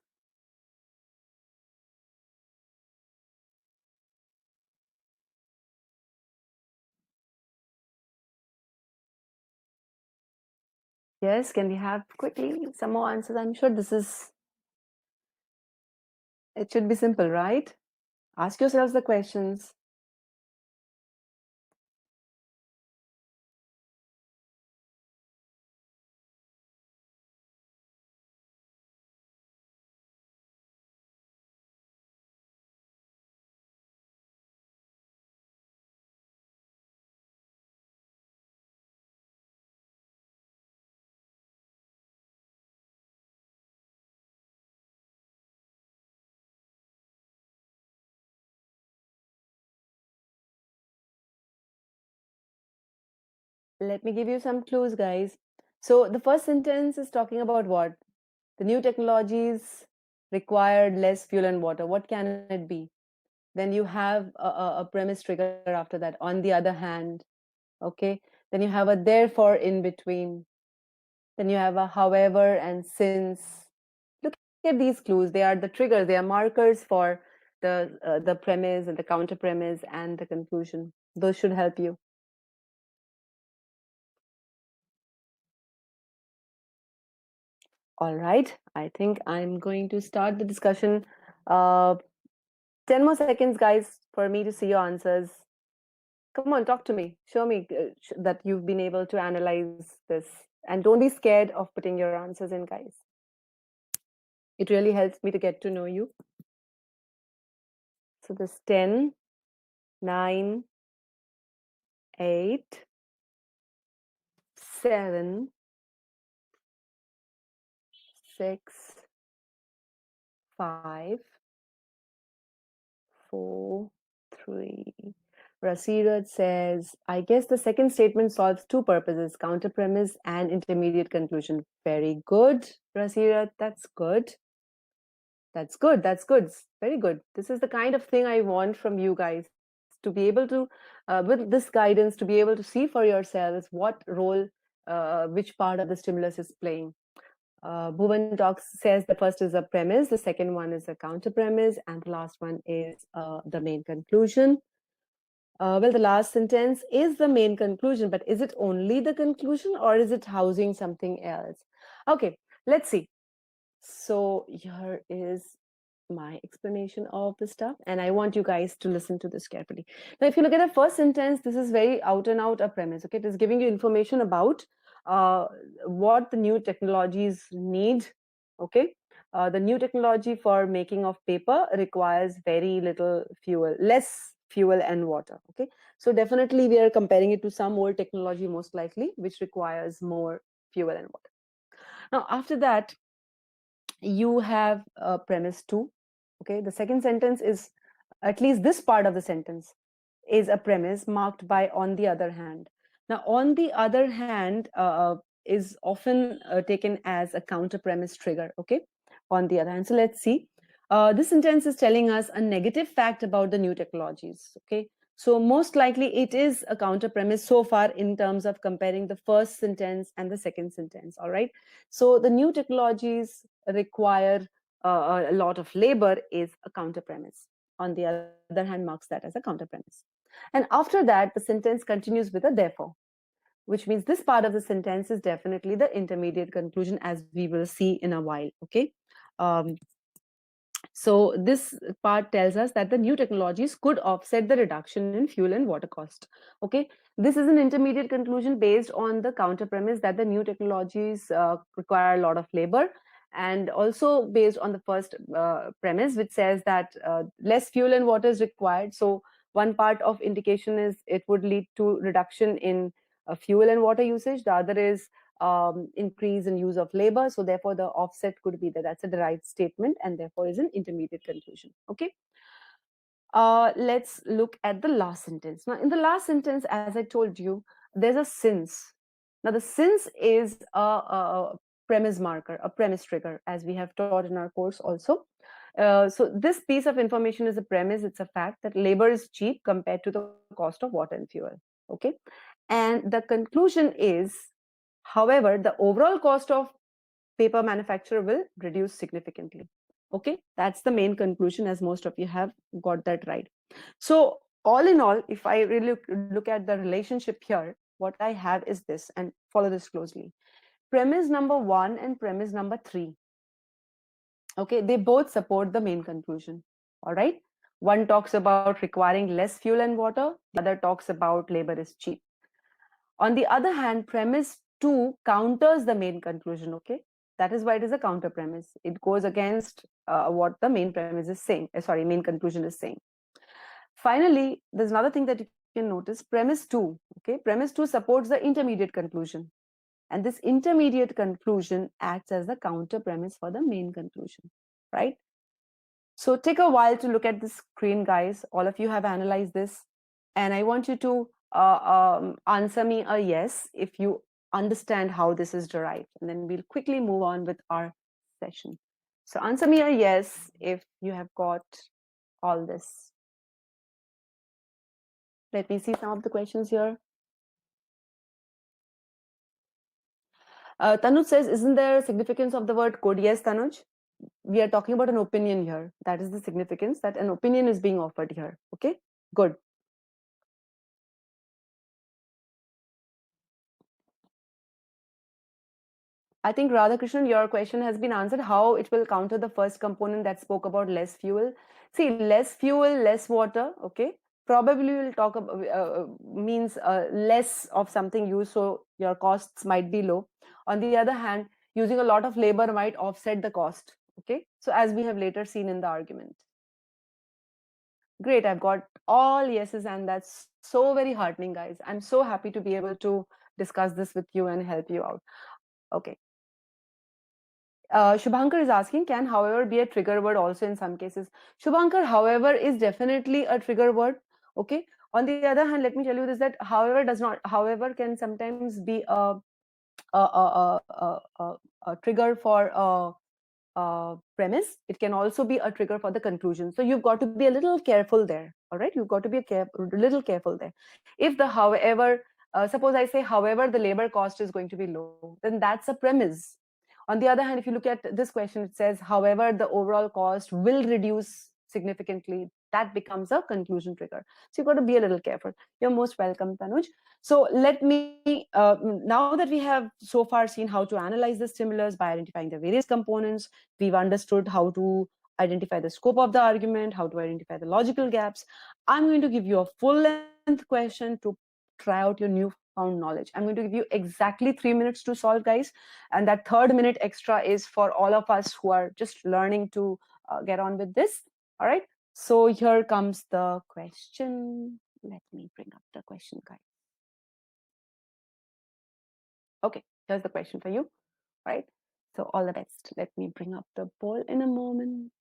Yes, can we have quickly some more answers? I'm sure it should be simple, right? Ask yourselves the questions. Let me give you some clues, guys. So the first sentence is talking about what? The new technologies required less fuel and water. What can it be? Then you have a premise trigger after that. On the other hand, okay. Then you have a therefore in between. Then you have a however and since. Look at these clues. They are the triggers. They are markers for the premise and the counter premise and the conclusion. Those should help you. All right. I think I'm going to start the discussion. Uh, 10 more seconds, guys, for me to see your answers. Come on, talk to me. Show me that you've been able to analyze this. And don't be scared of putting your answers in, guys. It really helps me to get to know you. So this 10, 9, 8, 7, 6, 5, 4, 3. Rasiraj says, I guess the second statement solves two purposes, counter premise and intermediate conclusion. Very good, Rasiraj. That's good. That's good. That's good. Very good. This is the kind of thing I want from you guys to be able to, with this guidance, to be able to see for yourselves what role, which part of the stimulus is playing. Bhuvan Talks says the first is a premise, the second one is a counter premise, and the last one is the main conclusion. Well, the last sentence is the main conclusion, but is it only the conclusion or is it housing something else? Okay, let's see. So here is my explanation of the stuff, and I want you guys to listen to this carefully. Now, if you look at the first sentence, this is very out and out a premise. Okay, it is giving you information about uh, what the new technologies need. Okay, the new technology for making of paper requires very little fuel, less fuel and water. Okay, so definitely we are comparing it to some old technology, most likely, which requires more fuel and water. Now, after that, you have premise two. Okay, the second sentence is, at least this part of the sentence is a premise marked by on the other hand. Now, on the other hand is often taken as a counter premise trigger. Okay, on the other hand. So let's see. This sentence is telling us a negative fact about the new technologies. Okay, so most likely it is a counter premise so far in terms of comparing the first sentence and the second sentence. All right. So the new technologies require a lot of labor is a counter premise. On the other hand, marks that as a counter premise. And after that, the sentence continues with a therefore, which means this part of the sentence is definitely the intermediate conclusion, as we will see in a while. Okay. Um, so this part tells us that the new technologies could offset the reduction in fuel and water cost. Okay, this is an intermediate conclusion based on the counter premise that the new technologies require a lot of labor, and also based on the first premise, which says that less fuel and water is required. So one part of indication is it would lead to reduction in fuel and water usage. The other is increase in use of labor. So therefore, the offset could be that that's a derived statement and therefore is an intermediate conclusion. Okay. Let's look at the last sentence. Now, in the last sentence, as I told you, there's a since. Now, the since is a premise marker, a premise trigger, as we have taught in our course also. So this piece of information is a premise. It's a fact that labor is cheap compared to the cost of water and fuel. Okay. And the conclusion is, however, the overall cost of paper manufacturer will reduce significantly. Okay, that's the main conclusion, as most of you have got that right. So all in all, if I really look at the relationship here, what I have is this, and follow this closely. Premise number 1 and premise number 3, okay, they both support the main conclusion. All right, one talks about requiring less fuel and water, the other talks about labor is cheap. On the other hand, premise 2 counters the main conclusion, okay? That is why it is a counter premise. It goes against what the main premise is saying, sorry, main conclusion is saying. Finally, there's another thing that you can notice, premise 2, okay? Premise 2 supports the intermediate conclusion. And this intermediate conclusion acts as the counter premise for the main conclusion, right? So take a while to look at the screen, guys. All of you have analyzed this. And I want you to answer me a yes if you understand how this is derived. And then we'll quickly move on with our session. So answer me a yes if you have got all this. Let me see some of the questions here. Tanuj says, isn't there a significance of the word could? Yes, Tanuj. We are talking about an opinion here. That is the significance, that an opinion is being offered here. Okay, good. I think Radhakrishnan, your question has been answered. How it will counter the first component that spoke about less fuel. See, less fuel, less water. Okay, probably we'll talk about means less of something used, so your costs might be low. On the other hand, using a lot of labor might offset the cost. Okay, so as we have later seen in the argument. Great, I've got all yeses, and that's so very heartening, guys. I'm so happy to be able to discuss this with you and help you out. Okay. Shubhankar is asking, can however be a trigger word also in some cases? Shubhankar, however, is definitely a trigger word. Okay. On the other hand, let me tell you this, that however does not, however can sometimes be a trigger for premise. It can also be a trigger for the conclusion. So you've got to be a little careful there. All right. You've got to be a little careful there. If the however, suppose I say, however, the labor cost is going to be low, then that's a premise. On the other hand, if you look at this question, it says, however, the overall cost will reduce significantly. That becomes a conclusion trigger. So you've got to be a little careful. You're most welcome, Tanuj. So let me, now that we have so far seen how to analyze the stimulus by identifying the various components, we've understood how to identify the scope of the argument, how to identify the logical gaps. I'm going to give you a full-length question to try out your newfound knowledge. I'm going to give you exactly 3 minutes to solve, guys. And that third minute extra is for all of us who are just learning to get on with this. All right. So here comes the question. Let me bring up the question, guys. Okay, here's the question for you. Right. So all the best. Let me bring up the poll in a moment.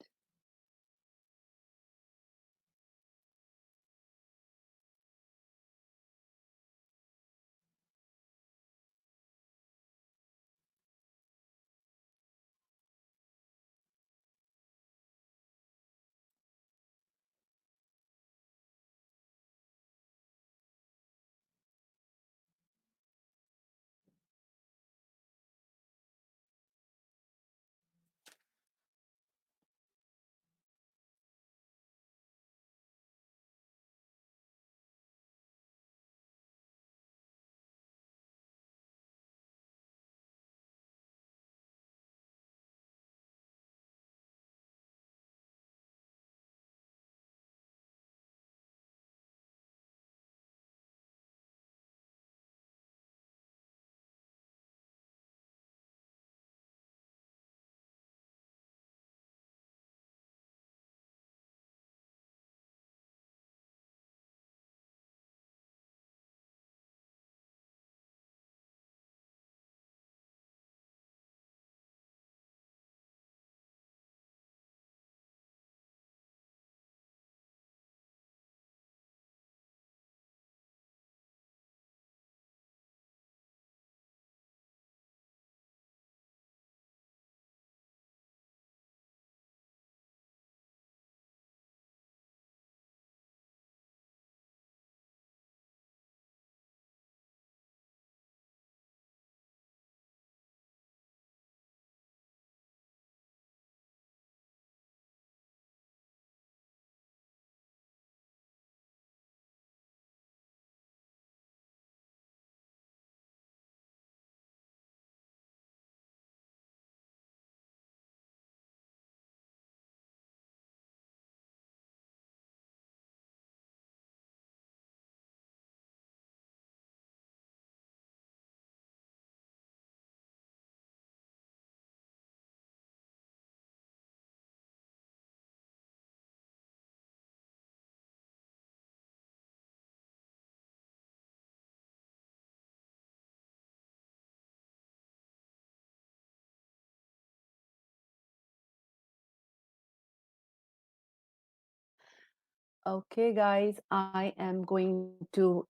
Okay, guys, I am going to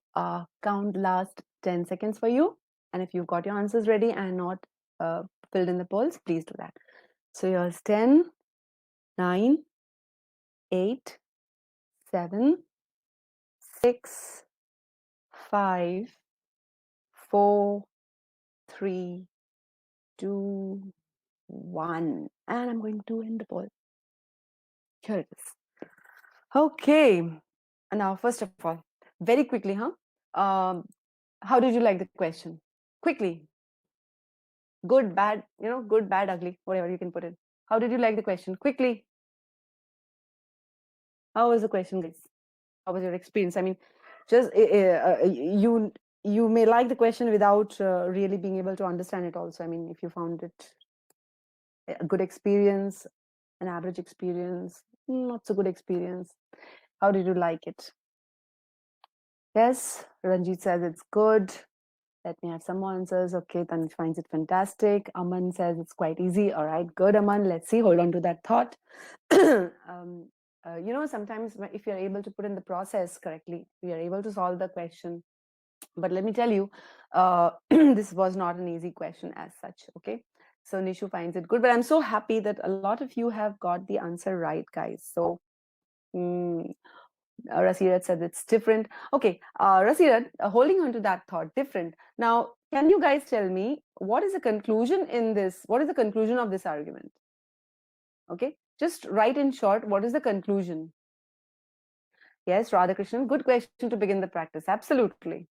count the last 10 seconds for you. And if you've got your answers ready and not filled in the polls, please do that. So here's 10, 9, 8, 7, 6, 5, 4, 3, 2, 1. And I'm going to end the poll. Here it is. Okay. Now, first of all, very quickly, huh? Um, how did you like the question? Quickly. Good, bad, good, bad, ugly, whatever you can put it. How did you like the question? Quickly. How was the question, guys? How was your experience? I mean, just you may like the question without really being able to understand it also. I mean, if you found it a good experience, an average experience, not so good experience, how did you like it? Yes, Ranjit says it's good. Let me have some more answers. Okay, Tanish finds it fantastic. Aman says it's quite easy. All right, good, Aman. Let's see. Hold on to that thought. Sometimes if you're able to put in the process correctly, we are able to solve the question. But let me tell you, this was not an easy question as such. Okay, so Nishu finds it good. But I'm so happy that a lot of you have got the answer right, guys. So mm, Rasirat said it's different. Okay, Rasirat, holding on to that thought, different. Now, can you guys tell me what is the conclusion in this? What is the conclusion of this argument? Okay, just write in short, what is the conclusion? Yes, Radhakrishnan, good question to begin the practice. Absolutely.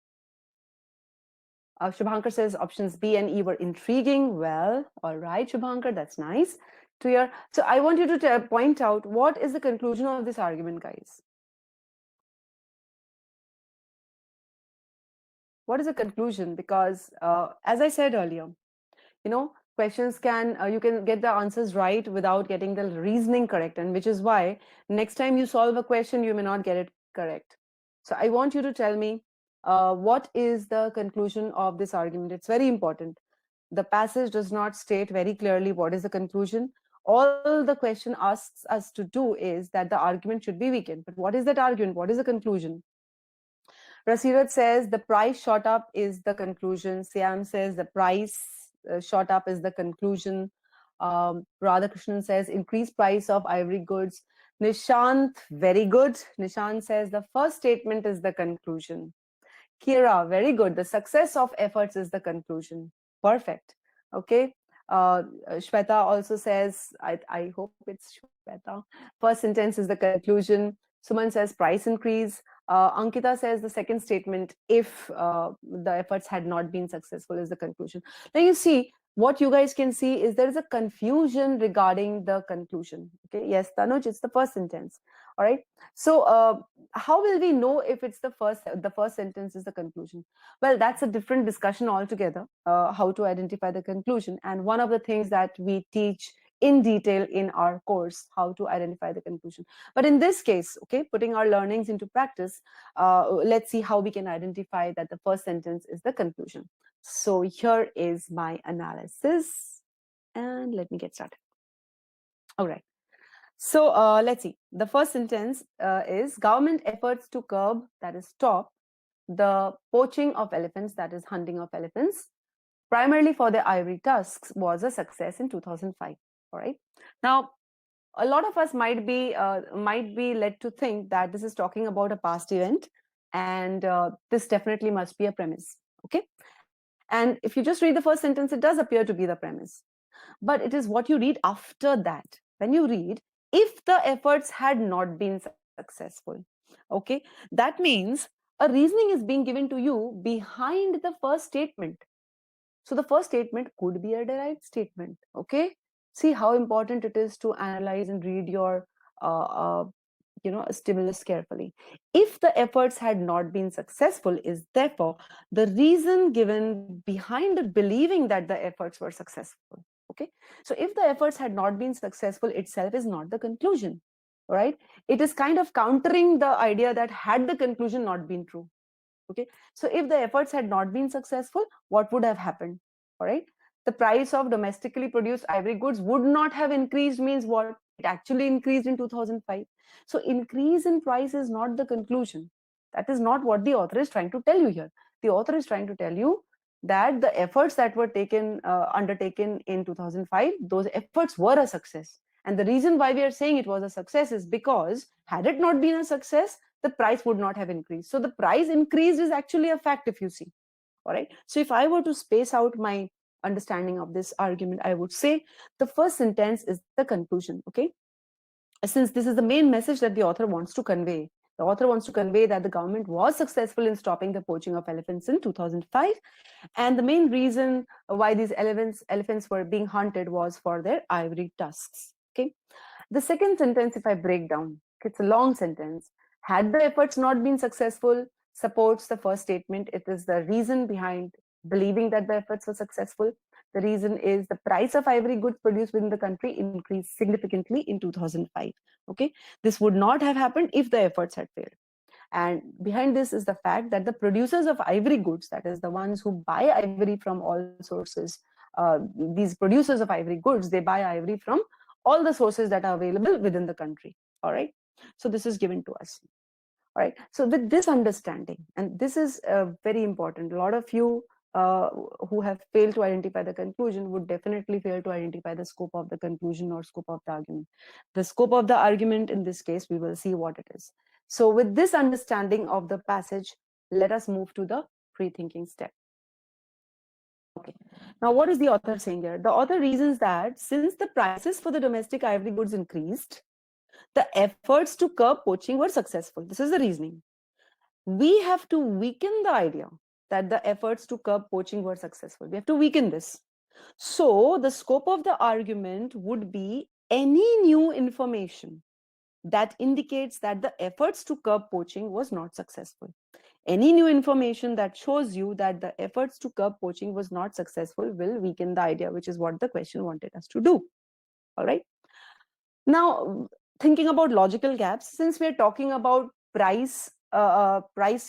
Shubhankar says options B and E were intriguing. Well, all right, Shubhankar, that's nice to hear. So I want you to point out what is the conclusion of this argument, guys. What is the conclusion? Because as I said earlier, questions you can get the answers right without getting the reasoning correct, and which is why next time you solve a question you may not get it correct. So I want you to tell me what is the conclusion of this argument. It's very important. The passage does not state very clearly what is the conclusion. All the question asks us to do is that the argument should be weakened. But what is that argument? What is the conclusion? Rasirat says the price shot up is the conclusion. Siam says the price shot up is the conclusion. Radhakrishnan says increased price of ivory goods. Nishant, very good. Nishant says the first statement is the conclusion. Kira, very good. The success of efforts is the conclusion. Perfect. Okay. Shweta also says, I hope it's Shweta. First sentence is the conclusion. Suman says price increase. Ankita says the second statement, if the efforts had not been successful, is the conclusion. Now you see, what you guys can see is there is a confusion regarding the conclusion. Okay. Yes, Tanuj, it's the first sentence. All right. So how will we know if it's the first sentence is the conclusion? Well, that's a different discussion altogether, how to identify the conclusion. And one of the things that we teach in detail in our course, how to identify the conclusion. But in this case, okay, putting our learnings into practice, let's see how we can identify that the first sentence is the conclusion. So here is my analysis, and let me get started. All right. So let's see. The first sentence is government efforts to curb, that is stop, the poaching of elephants, that is hunting of elephants, primarily for their ivory tusks, was a success in 2005. All right. Now, a lot of us might be led to think that this is talking about a past event, and this definitely must be a premise. Okay. And if you just read the first sentence, it does appear to be the premise. But it is what you read after that. When you read, if the efforts had not been successful, okay, that means a reasoning is being given to you behind the first statement. So the first statement could be a derived statement. Okay, see how important it is to analyze and read your uh, uh, stimulus carefully. If the efforts had not been successful is therefore the reason given behind believing that the efforts were successful. Okay, so if the efforts had not been successful itself is not the conclusion. All right, it is kind of countering the idea that had the conclusion not been true. Okay, so if the efforts had not been successful, what would have happened? All right, the price of domestically produced ivory goods would not have increased, means what? It actually increased in 2005. So increase in price is not the conclusion. That is not what the author is trying to tell you here. The author is trying to tell you that the efforts that were undertaken in 2005, those efforts were a success. And the reason why we are saying it was a success is because had it not been a success, the price would not have increased. So the price increase is actually a fact, if you see. All right. So if I were to space out my understanding of this argument, I would say the first sentence is the conclusion. Okay. Since this is the main message that the author wants to convey. The author wants to convey that the government was successful in stopping the poaching of elephants in 2005. And the main reason why these elephants were being hunted was for their ivory tusks. Okay. The second sentence, if I break down, it's a long sentence. Had the efforts not been successful, supports the first statement. It is the reason behind believing that the efforts were successful. The reason is the price of ivory goods produced within the country increased significantly in 2005. Okay, this would not have happened if the efforts had failed. And behind this is the fact that the producers of ivory goods, that is the ones who buy ivory from all sources, these producers of ivory goods, they buy ivory from all the sources that are available within the country. All right. So this is given to us. All right. So with this understanding, and this is very important, a lot of you who have failed to identify the conclusion would definitely fail to identify the scope of the conclusion or scope of the argument. The scope of the argument in this case, we will see what it is. So with this understanding of the passage, let us move to the pre-thinking step. Okay. Now, what is the author saying here? The author reasons that since the prices for the domestic ivory goods increased, the efforts to curb poaching were successful. This is the reasoning. We have to weaken the idea that the efforts to curb poaching were successful. We have to weaken this. So the scope of the argument would be any new information that indicates that the efforts to curb poaching was not successful. Any new information that shows you that the efforts to curb poaching was not successful will weaken the idea, which is what the question wanted us to do. All right. Now, thinking about logical gaps, since we're talking about price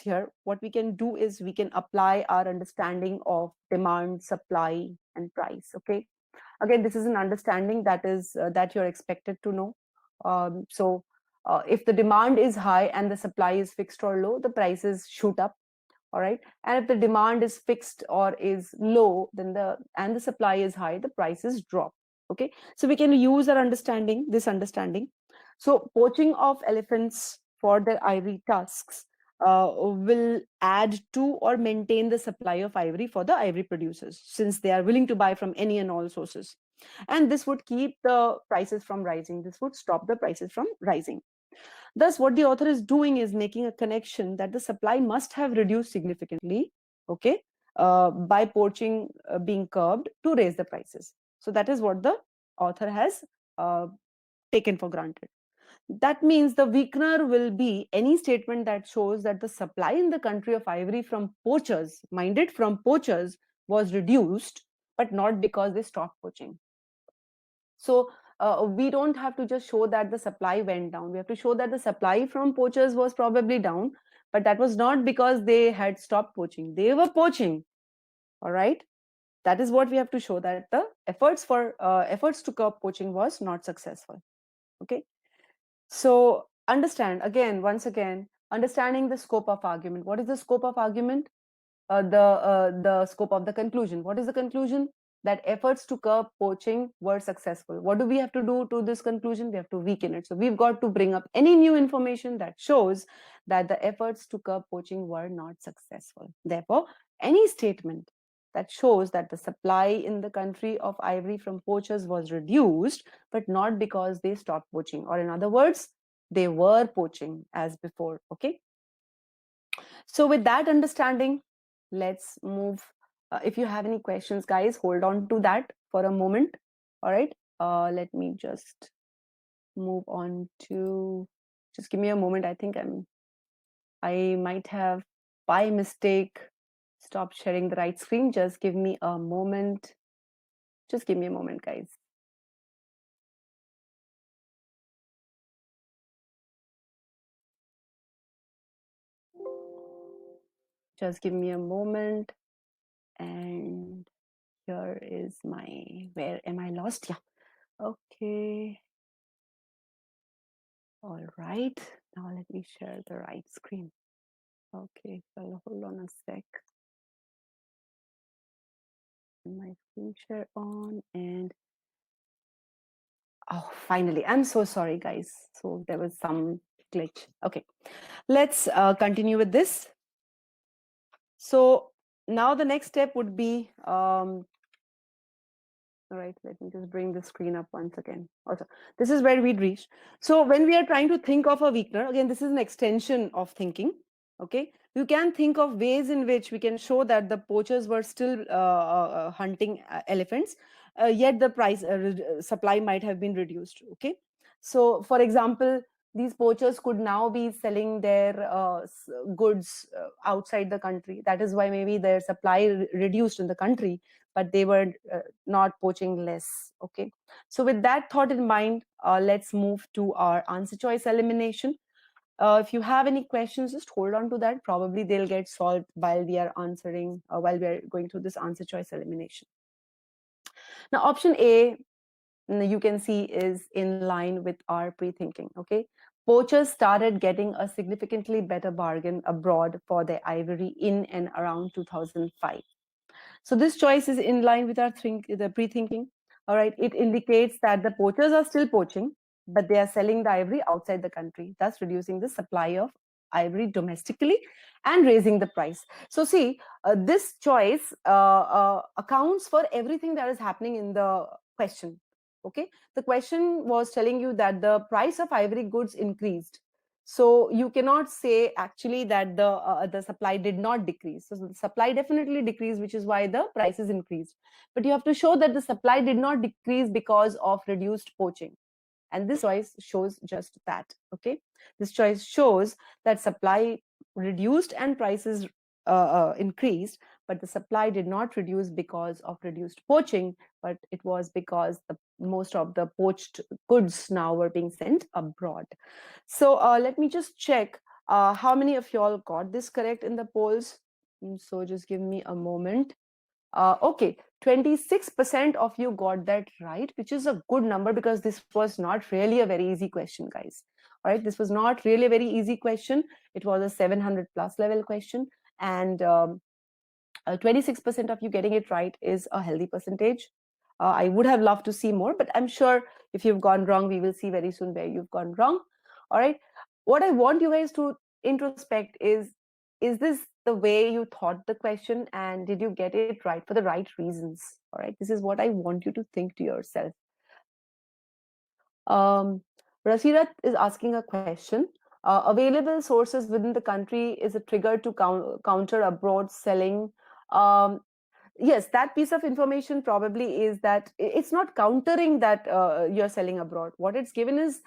here, what we can do is we can apply our understanding of demand, supply, and price. Okay. Again, this is an understanding that is that you're expected to know. If the demand is high and the supply is fixed or low, the prices shoot up. All right. And if the demand is fixed or is low, then the supply is high, the prices drop. Okay. So we can use our understanding, this understanding. So poaching of elephants for their ivory tusks will add to or maintain the supply of ivory for the ivory producers, since they are willing to buy from any and all sources. And this would keep the prices from rising. This would stop the prices from rising. Thus, what the author is doing is making a connection that the supply must have reduced significantly, okay, by poaching being curbed to raise the prices. So that is what the author has uh, taken for granted. That means the weakener will be any statement that shows that the supply in the country of ivory from poachers, minded from poachers, was reduced, but not because they stopped poaching. So we don't have to just show that the supply went down. We have to show that the supply from poachers was probably down, but that was not because they had stopped poaching. They were poaching. All right. That is what we have to show, that the efforts to curb poaching was not successful. Okay. So once again, understanding the scope of argument. What is the scope of argument? The scope of the conclusion. What is the conclusion? That efforts to curb poaching were successful. What do we have to do to this conclusion? We have to weaken it. So we've got to bring up any new information that shows that the efforts to curb poaching were not successful. Therefore, any statement that shows that the supply in the country of ivory from poachers was reduced, but not because they stopped poaching, or in other words, they were poaching as before. Okay. So with that understanding, let's move. If you have any questions, guys, hold on to that for a moment. All right. Let me just move on to. Just give me a moment. I think I might have by mistake stopped sharing the right screen. Just give me a moment. Just give me a moment, guys. Just give me a moment. And here is my. Where am I lost? Yeah. Okay. All right. Now let me share the right screen. Okay, so hold on a sec. My screen share on, and oh, finally. I'm so sorry, guys. So there was some glitch. Okay, let's continue with this. So now the next step would be all right, let me just bring the screen up once again. Also, this is where we'd reached. So when we are trying to think of a weakener, again, this is an extension of thinking. Okay, you can think of ways in which we can show that the poachers were still hunting elephants, yet the price supply might have been reduced. Okay, so for example, these poachers could now be selling their goods outside the country. That is why maybe their supply reduced in the country, but they were not poaching less. Okay, so with that thought in mind, let's move to our answer choice elimination. If you have any questions, just hold on to that. Probably they'll get solved while we are answering, while we are going through this answer choice elimination. Now, option A, you can see, is in line with our pre-thinking. Okay, poachers started getting a significantly better bargain abroad for their ivory in and around 2005. So this choice is in line with our the pre-thinking. All right, it indicates that the poachers are still poaching, but they are selling the ivory outside the country, thus reducing the supply of ivory domestically and raising the price. So see, this choice accounts for everything that is happening in the question. Okay, the question was telling you that the price of ivory goods increased, so you cannot say actually that the supply did not decrease. So the supply definitely decreased, which is why the prices increased. But you have to show that the supply did not decrease because of reduced poaching. And this choice shows just that. Okay, this choice shows that supply reduced and prices increased, but the supply did not reduce because of reduced poaching, but it was because most of the poached goods now were being sent abroad. So let me just check how many of y'all got this correct in the polls. So just give me a moment. Okay, 26% of you got that right, which is a good number because this was not really a very easy question, guys. All right, this was not really a very easy question. It was a 700 plus level question, and 26% of you getting it right is a healthy percentage. I would have loved to see more, but I'm sure if you've gone wrong, we will see very soon where you've gone wrong. All right. What I want you guys to introspect is this the way you thought the question, and did you get it right for the right reasons? All right. This is what I want you to think to yourself. Um, Rasirat is asking a question. Available sources within the country is a trigger to counter abroad selling. Um, yes, that piece of information probably is that it's not countering that you're selling abroad. What it's given is,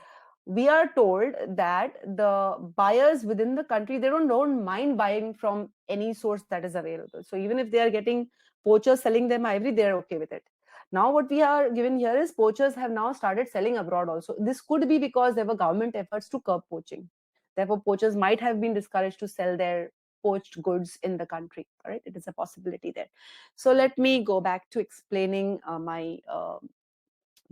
we are told that the buyers within the country, they don't mind buying from any source that is available. So even if they are getting poachers selling them ivory, they're okay with it. Now what we are given here is poachers have now started selling abroad also. This could be because there were government efforts to curb poaching. Therefore poachers might have been discouraged to sell their poached goods in the country. All right, it is a possibility there. So let me go back to explaining my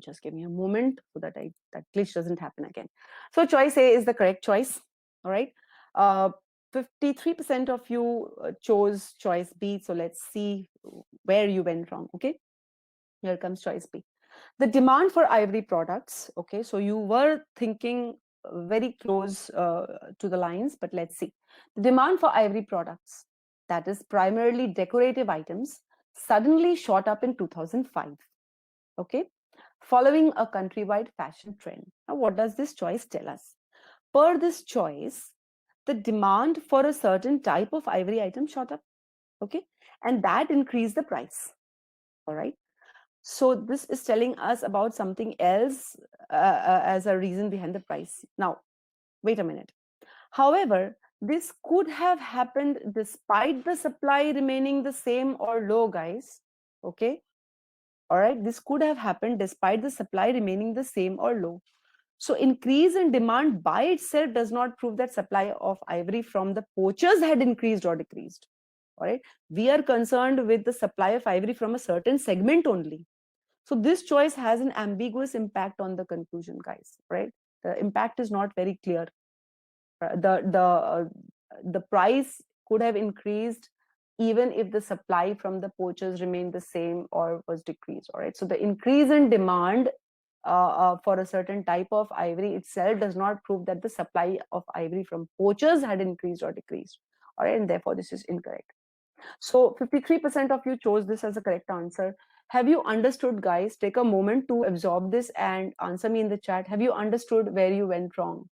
just give me a moment so that that glitch doesn't happen again. So choice A is the correct choice. All right, 53% of you chose choice B. So let's see where you went wrong. Okay, here comes choice B. The demand for ivory products. Okay, so you were thinking very close to the lines, but let's see. The demand for ivory products, that is primarily decorative items, suddenly shot up in 2005. Okay, following a countrywide fashion trend. Now, what does this choice tell us? Per this choice, the demand for a certain type of ivory item shot up. Okay, and that increased the price. All right. So this is telling us about something else as a reason behind the price. Now, wait a minute. However, this could have happened despite the supply remaining the same or low, guys. Okay. All right. This could have happened despite the supply remaining the same or low. So increase in demand by itself does not prove that supply of ivory from the poachers had increased or decreased. All right. We are concerned with the supply of ivory from a certain segment only. So this choice has an ambiguous impact on the conclusion, guys, right? The impact is not very clear. The price could have increased even if the supply from the poachers remained the same or was decreased. All right, so the increase in demand for a certain type of ivory itself does not prove that the supply of ivory from poachers had increased or decreased. All right, and therefore this is incorrect. So 53% of you chose this as a correct answer. Have you understood, guys? Take a moment to absorb this and answer me in the chat. Have you understood where you went wrong?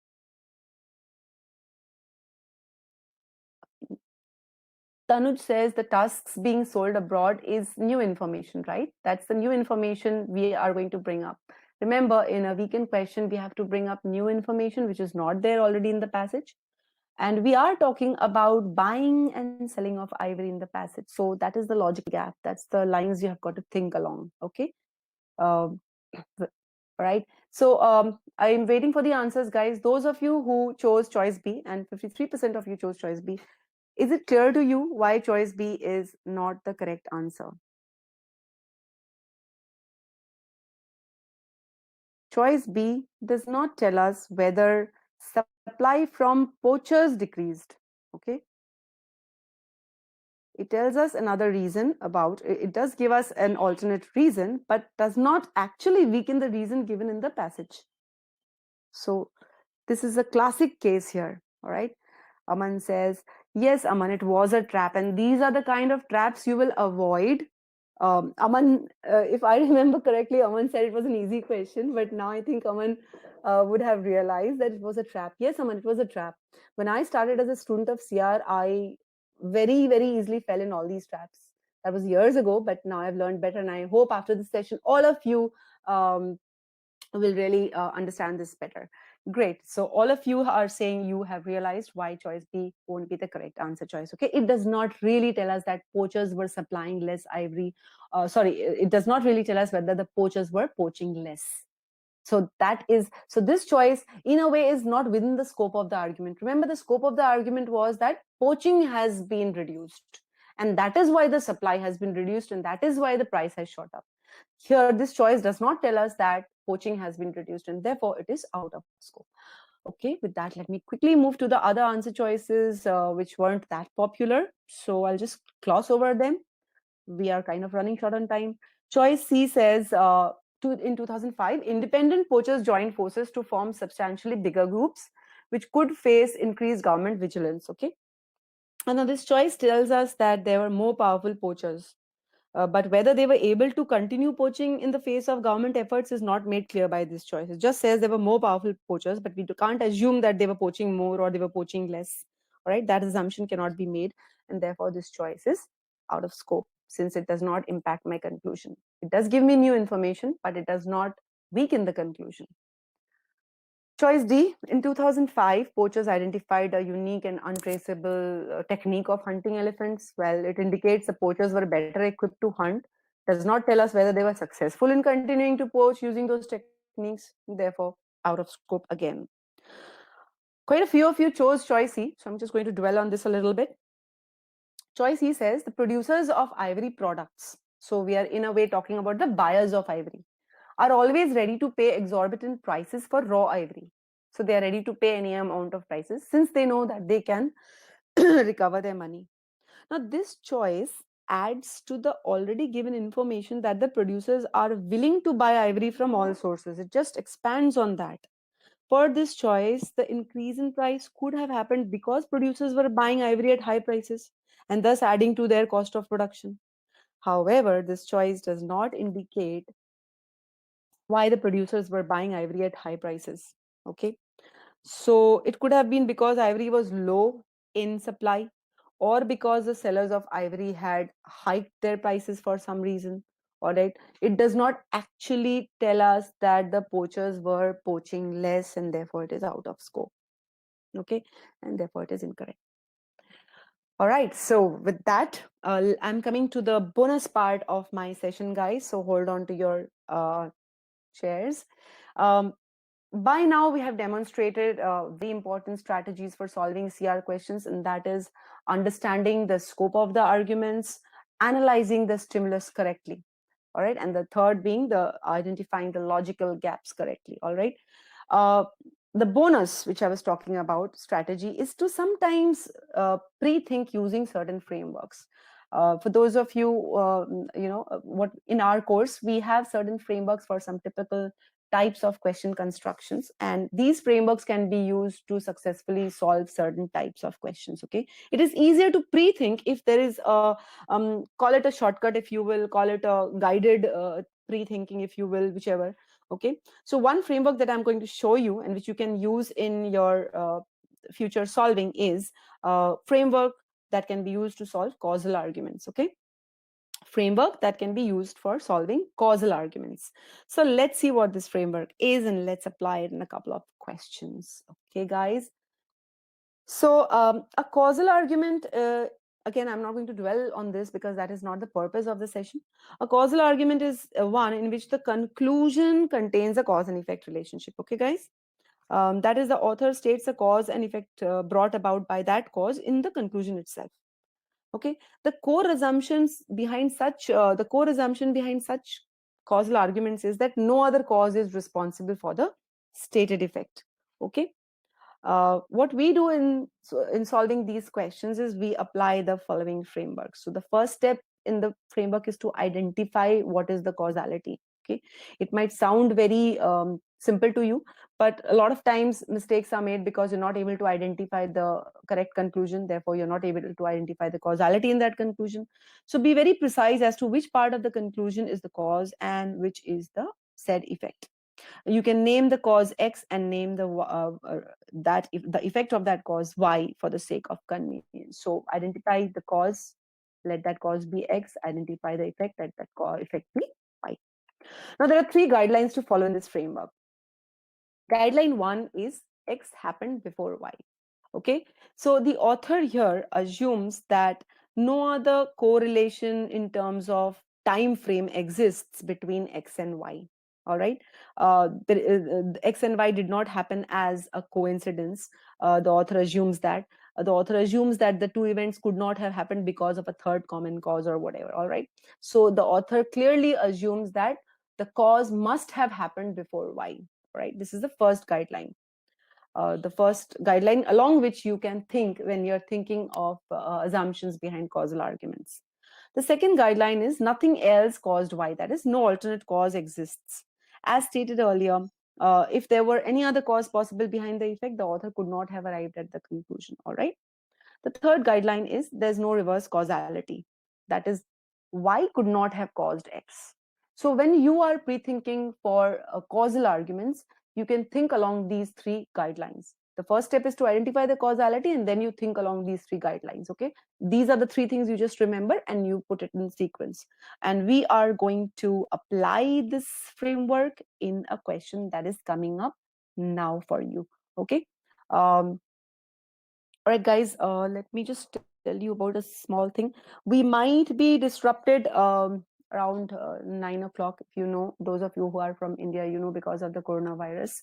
Tanuj says the tusks being sold abroad is new information, right? That's the new information we are going to bring up. Remember, in a weekend question, we have to bring up new information which is not there already in the passage. And we are talking about buying and selling of ivory in the passage. So that is the logical gap. That's the lines you have got to think along. Okay. Um, right. So I'm waiting for the answers, guys. Those of you who chose choice B, and 53% of you chose choice B, is it clear to you why choice B is not the correct answer? Choice B does not tell us whether supply from poachers decreased. Okay. It tells us another reason about it does give us an alternate reason, but does not actually weaken the reason given in the passage. So this is a classic case here. All right. Aman says, yes, Aman, it was a trap. And these are the kind of traps you will avoid. Aman, if I remember correctly, Aman said it was an easy question, but now I think Aman would have realized that it was a trap. Yes, Aman, it was a trap. When I started as a student of CR, I very, very easily fell in all these traps. That was years ago, but now I've learned better. And I hope after this session, all of you will really understand this better. Great. So all of you are saying you have realized why choice B won't be the correct answer choice. Okay. It does not really tell us that poachers were supplying less ivory. Sorry, it does not really tell us whether the poachers were poaching less. So this choice in a way is not within the scope of the argument. Remember, the scope of the argument was that poaching has been reduced. And that is why the supply has been reduced, and that is why the price has shot up. Here, this choice does not tell us that poaching has been reduced, and therefore it is out of scope. Okay, with that, let me quickly move to the other answer choices which weren't that popular. So I'll just gloss over them. We are kind of running short on time. Choice C says, in 2005, independent poachers joined forces to form substantially bigger groups, which could face increased government vigilance. Okay. And now this choice tells us that there were more powerful poachers. But whether they were able to continue poaching in the face of government efforts is not made clear by this choice. It just says there were more powerful poachers, but we can't assume that they were poaching more or they were poaching less. All right, that assumption cannot be made, and therefore this choice is out of scope since it does not impact my conclusion. It does give me new information, but it does not weaken the conclusion. Choice D, in 2005, poachers identified a unique and untraceable technique of hunting elephants. Well, it indicates the poachers were better equipped to hunt. Does not tell us whether they were successful in continuing to poach using those techniques, therefore, out of scope again. Quite a few of you chose choice C, so I'm just going to dwell on this a little bit. Choice C says the producers of ivory products. So we are in a way talking about the buyers of ivory are always ready to pay exorbitant prices for raw ivory. So they are ready to pay any amount of prices since they know that they can recover their money. Now, this choice adds to the already given information that the producers are willing to buy ivory from all sources. It just expands on that. For this choice, the increase in price could have happened because producers were buying ivory at high prices and thus adding to their cost of production. However, this choice does not indicate why the producers were buying ivory at high prices. Okay. So it could have been because ivory was low in supply or because the sellers of ivory had hiked their prices for some reason. All right. It does not actually tell us that the poachers were poaching less and therefore it is out of scope. Okay. And therefore it is incorrect. All right. So with that, I'm coming to the bonus part of my session, guys. So hold on to your chairs. Um, by now, we have demonstrated very important strategies for solving CR questions, and that is understanding the scope of the arguments, analyzing the stimulus correctly. All right. And the third being the identifying the logical gaps correctly. All right. Uh, the bonus which I was talking about strategy is to sometimes pre-think using certain frameworks. For those of you, what in our course we have certain frameworks for some typical types of question constructions, and these frameworks can be used to successfully solve certain types of questions. Okay, it is easier to pre-think if there is a call it a shortcut, if you will, call it a guided pre-thinking, if you will, whichever. Okay, so one framework that I'm going to show you and which you can use in your future solving is a framework that can be used to solve causal arguments. Okay, framework that can be used for solving causal arguments. So let's see what this framework is and let's apply it in a couple of questions. Okay, guys. So a causal argument, again, I'm not going to dwell on this because that is not the purpose of the session. A causal argument is one in which the conclusion contains a cause and effect relationship. Okay, guys. That is, the author states a cause and effect brought about by that cause in the conclusion itself. Okay, the core assumption behind such causal arguments is that no other cause is responsible for the stated effect. Okay, what we do in solving these questions is we apply the following framework. So the first step in the framework is to identify what is the causality. Okay, it might sound very simple to you, but a lot of times mistakes are made because you're not able to identify the correct conclusion, therefore you're not able to identify the causality in that conclusion. So be very precise as to which part of the conclusion is the cause and which is the said effect. You can name the cause X and name the effect of that cause Y for the sake of convenience. So identify the cause, let that cause be X. Identify the effect, let that effect be Y. Now there are three guidelines to follow in this framework. Guideline one is X happened before Y. Okay, so the author here assumes that no other correlation in terms of time frame exists between X and Y. All right, X and Y did not happen as a coincidence. The author assumes that. The two events could not have happened because of a third common cause or whatever. All right, so the author clearly assumes that the cause must have happened before Y. Right, this is the first guideline along which you can think when you're thinking of assumptions behind causal arguments. The second guideline is nothing else caused Y, that is, no alternate cause exists. As stated earlier, if there were any other cause possible behind the effect, the author could not have arrived at the conclusion. All right. The third guideline is there's no reverse causality. That is, Y could not have caused X. So when you are pre-thinking for causal arguments, you can think along these three guidelines. The first step is to identify the causality, and then you think along these three guidelines. Okay, these are the three things you just remember and you put it in sequence. And we are going to apply this framework in a question that is coming up now for you. Okay. All right, guys, let me just tell you about a small thing. We might be disrupted around 9 o'clock. If you know, those of you who are from India, you know, because of the coronavirus,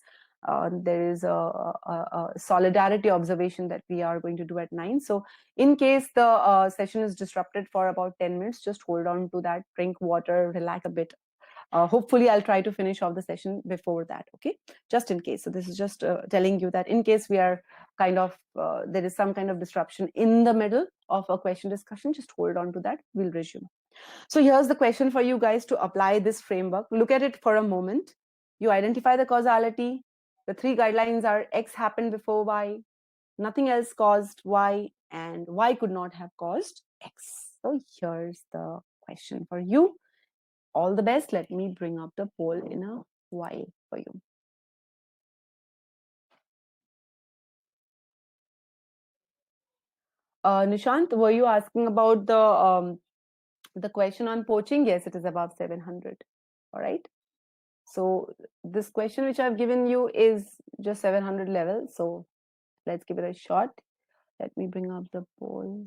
there is a solidarity observation that we are going to do at 9. So in case the session is disrupted for about 10 minutes, just hold on to that, drink water, relax a bit. Hopefully I'll try to finish off the session before that. Okay, just in case. So this is just telling you that in case we are kind of there is some kind of disruption in the middle of a question discussion, just hold on to that. We'll resume. So here's the question for you guys to apply this framework. Look at it for a moment. You identify the causality. The three guidelines are X happened before Y, nothing else caused Y, and Y could not have caused X. So here's the question for you. All the best. Let me bring up the poll in a while for you. Nishant, were you asking about the question on poaching? Yes, it is above 700. All right. So this question which I've given you is just 700 level. So let's give it a shot. Let me bring up the poll.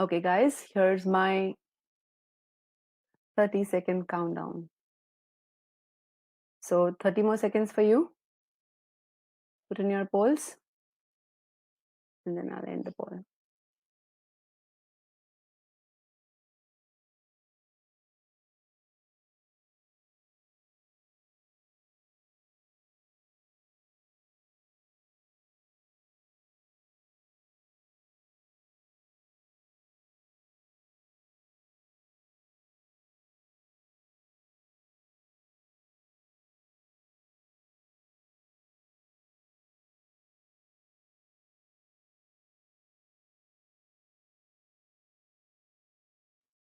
Okay, guys, here's my 30-second countdown. So 30 more seconds for you. Put in your polls, and then I'll end the poll.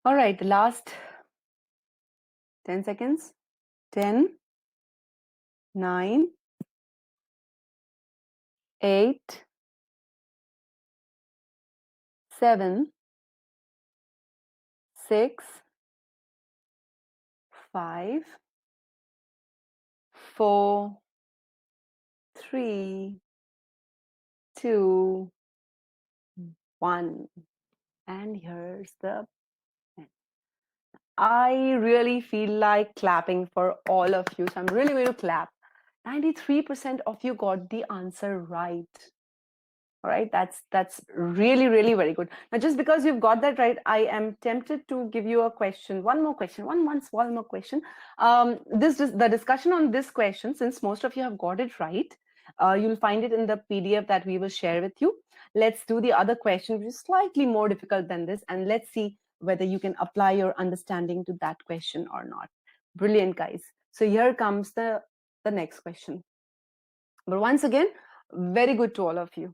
All right, the last 10 seconds. 10, 9, 8, 7, 6, 5, 4, 3, 2, 1. And here's the end. I really feel like clapping for all of you. So I'm really going to clap. 93% of you got the answer right. All right, that's really very good. Now, just because you've got that right, I am tempted to give you a question, one more question, one small more question. The discussion on this question, since most of you have got it right, you'll find it in the PDF that we will share with you. Let's do the other question, which is slightly more difficult than this, and let's see whether you can apply your understanding to that question or not. Brilliant, guys. So here comes the next question. But once again, very good to all of you.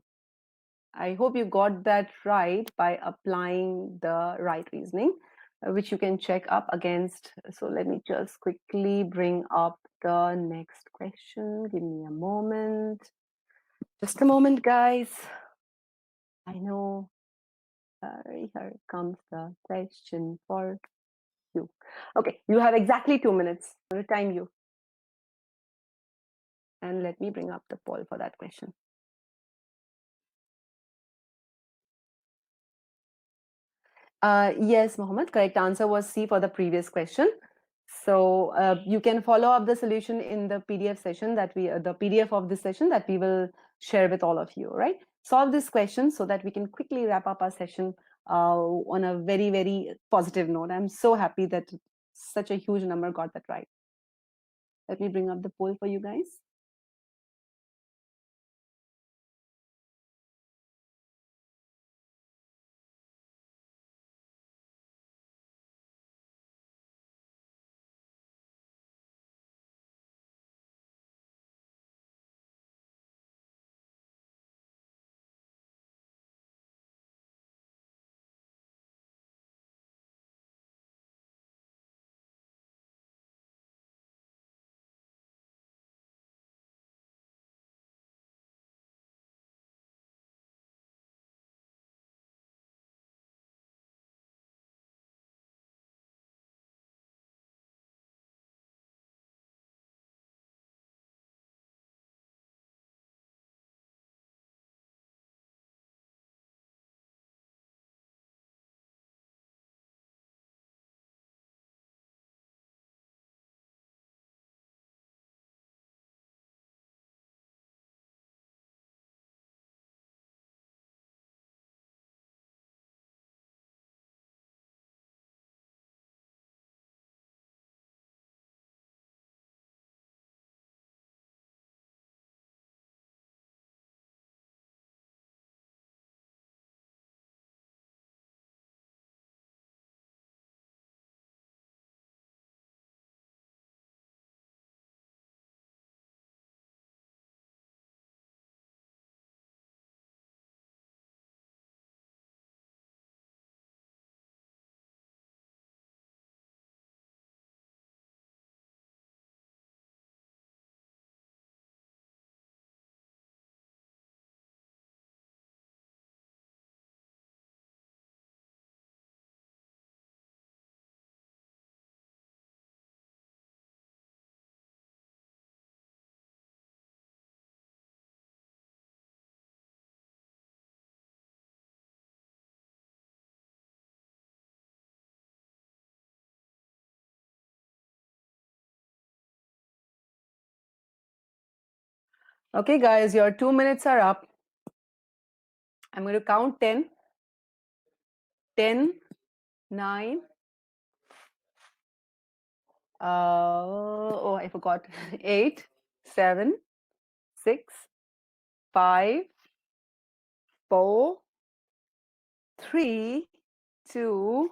I hope you got that right by applying the right reasoning, which you can check up against. So let me just quickly bring up the next question. Give me a moment. Just a moment, guys. I know. Here comes the question for you. Okay, you have exactly 2 minutes. I'm going to time you. And let me bring up the poll for that question. Yes, Mohammed, correct answer was C for the previous question. So you can follow up the solution in the PDF session that the PDF of this session that we will share with all of you, right? Solve this question so that we can quickly wrap up our session on a very positive note. I'm so happy that such a huge number got that right. Let me bring up the poll for you guys. Okay, guys, your 2 minutes are up. I'm going to count 10, 10, 9. Oh, I forgot. 8, 7, 6, 5, 4, 3, 2,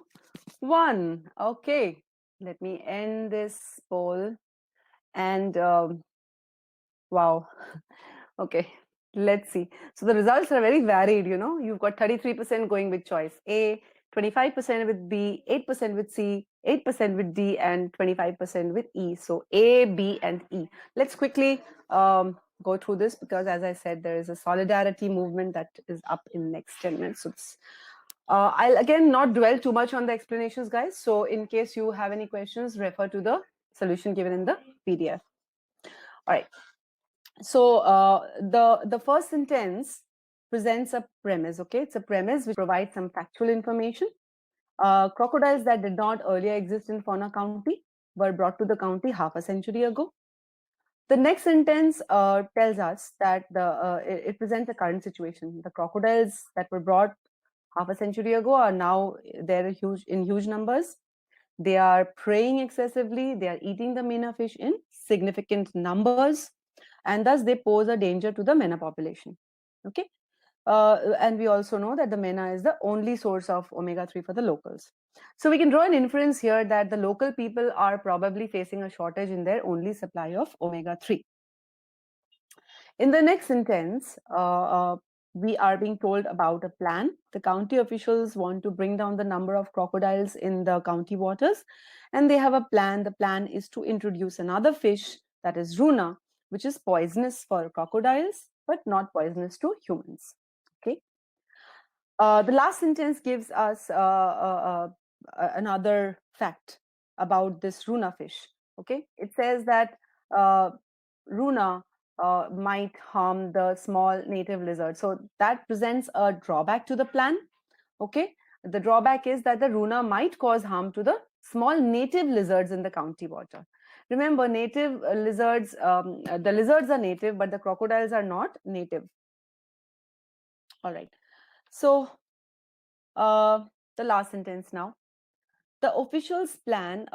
1. Okay, let me end this poll. And wow. Okay, let's see. So the results are very varied, you know. You've got 33% going with choice A, 25% with B, 8% with C, 8% with D, and 25% with E. So A, B, and E. Let's quickly go through this because, as I said, there is a solidarity movement that is up in next 10 minutes. So I'll again not dwell too much on the explanations, guys. So in case you have any questions, refer to the solution given in the PDF. All right. So the first sentence presents a premise. Okay, it's a premise which provides some factual information. Crocodiles that did not earlier exist in Fauna County were brought to the county half a century ago. The next sentence tells us that it presents a current situation. The crocodiles that were brought half a century ago are now there in huge numbers. They are preying excessively. They are eating the mena fish in significant numbers, and thus they pose a danger to the mena population. Okay, and we also know that the mena is the only source of omega-3 for the locals. So we can draw an inference here that the local people are probably facing a shortage in their only supply of omega-3. In the next sentence, we are being told about a plan. The county officials want to bring down the number of crocodiles in the county waters, and they have a plan. The plan is to introduce another fish, that is Runa, which is poisonous for crocodiles, but not poisonous to humans. Okay. The last sentence gives us another fact about this Runa fish. Okay. It says that uh, Runa might harm the small native lizard. So that presents a drawback to the plan. Okay. The drawback is that the Runa might cause harm to the small native lizards in the county water. Remember, native lizards, the lizards are native, but the crocodiles are not native. All right. So the last sentence now. The officials' plan,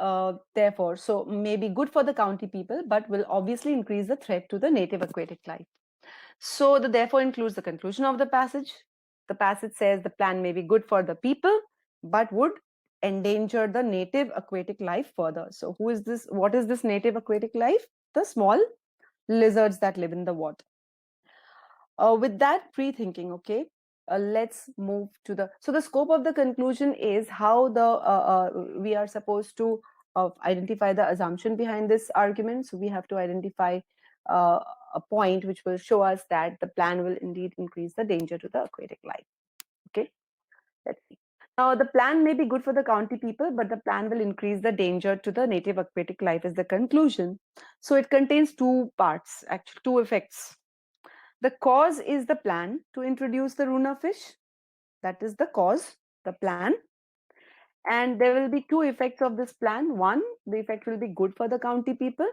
therefore, so may be good for the county people, but will obviously increase the threat to the native aquatic life. So the therefore includes the conclusion of the passage. The passage says the plan may be good for the people, but would endanger the native aquatic life further. So who is this? What is this native aquatic life? The small lizards that live in the water. With that pre-thinking, okay, let's move to so the scope of the conclusion is how we are supposed to identify the assumption behind this argument. So we have to identify uh, a point which will show us that the plan will indeed increase the danger to the aquatic life. Okay, let's see. Now, the plan may be good for the county people, but the plan will increase the danger to the native aquatic life is the conclusion. So it contains two parts, actually two effects. The cause is the plan to introduce the Runa fish. That is the cause, the plan. And there will be two effects of this plan. One, the effect will be good for the county people.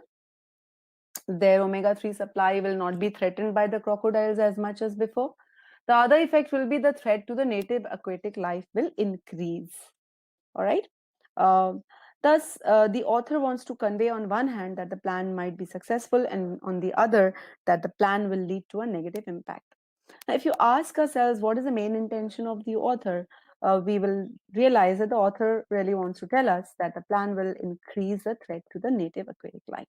Their omega-3 supply will not be threatened by the crocodiles as much as before. The other effect will be the threat to the native aquatic life will increase. All right. Thus, the author wants to convey on one hand that the plan might be successful, and on the other, that the plan will lead to a negative impact. Now, if you ask ourselves what is the main intention of the author, we will realize that the author really wants to tell us that the plan will increase the threat to the native aquatic life.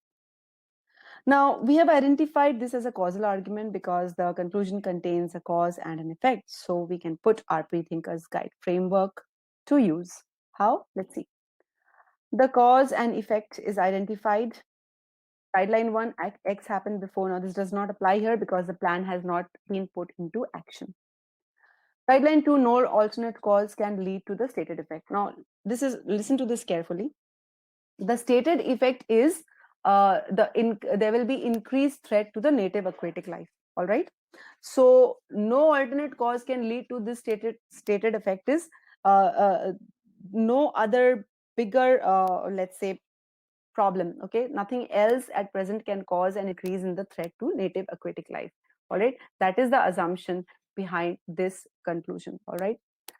Now, we have identified this as a causal argument because the conclusion contains a cause and an effect. So we can put our pre-thinkers guide framework to use. How? Let's see. The cause and effect is identified. Guideline 1, X happened before. Now, this does not apply here because the plan has not been put into action. Guideline 2, no alternate cause can lead to the stated effect. Now, listen to this carefully. The stated effect is there will be increased threat to the native aquatic life. All right. So no alternate cause can lead to this stated effect is no other bigger, let's say, problem. Okay, nothing else at present can cause an increase in the threat to native aquatic life. All right, that is the assumption behind this conclusion. All right,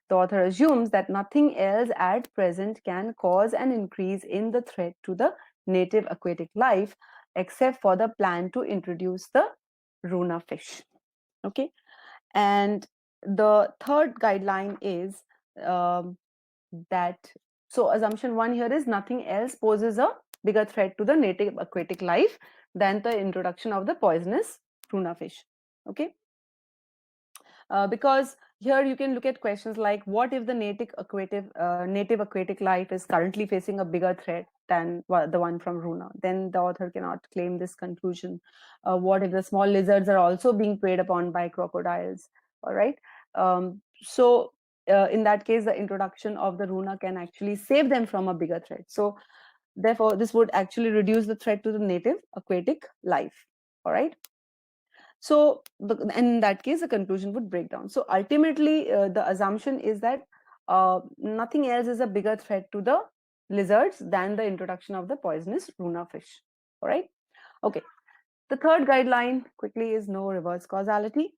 the author assumes that nothing else at present can cause an increase in the threat to the native aquatic life except for the plan to introduce the Runa fish. Okay, and the third guideline is um, that, so assumption one here is nothing else poses a bigger threat to the native aquatic life than the introduction of the poisonous tuna fish. Okay, because here you can look at questions like, what if the native aquatic life is currently facing a bigger threat than the one from Runa? Then the author cannot claim this conclusion. What if the small lizards are also being preyed upon by crocodiles? All right. In that case, the introduction of the Runa can actually save them from a bigger threat. So therefore, this would actually reduce the threat to the native aquatic life. All right. So in that case, the conclusion would break down. So ultimately, the assumption is that nothing else is a bigger threat to the lizards than the introduction of the poisonous Runa fish. All right. Okay. The third guideline quickly is no reverse causality.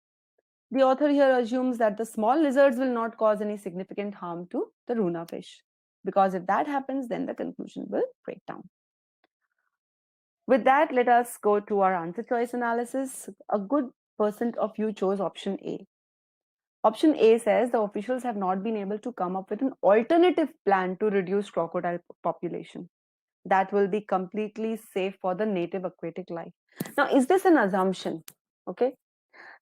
The author here assumes that the small lizards will not cause any significant harm to the Runa fish, because if that happens, then the conclusion will break down. With that, let us go to our answer choice analysis. A good percent of you chose option A. Option A says the officials have not been able to come up with an alternative plan to reduce crocodile population that will be completely safe for the native aquatic life. Now, is this an assumption? Okay.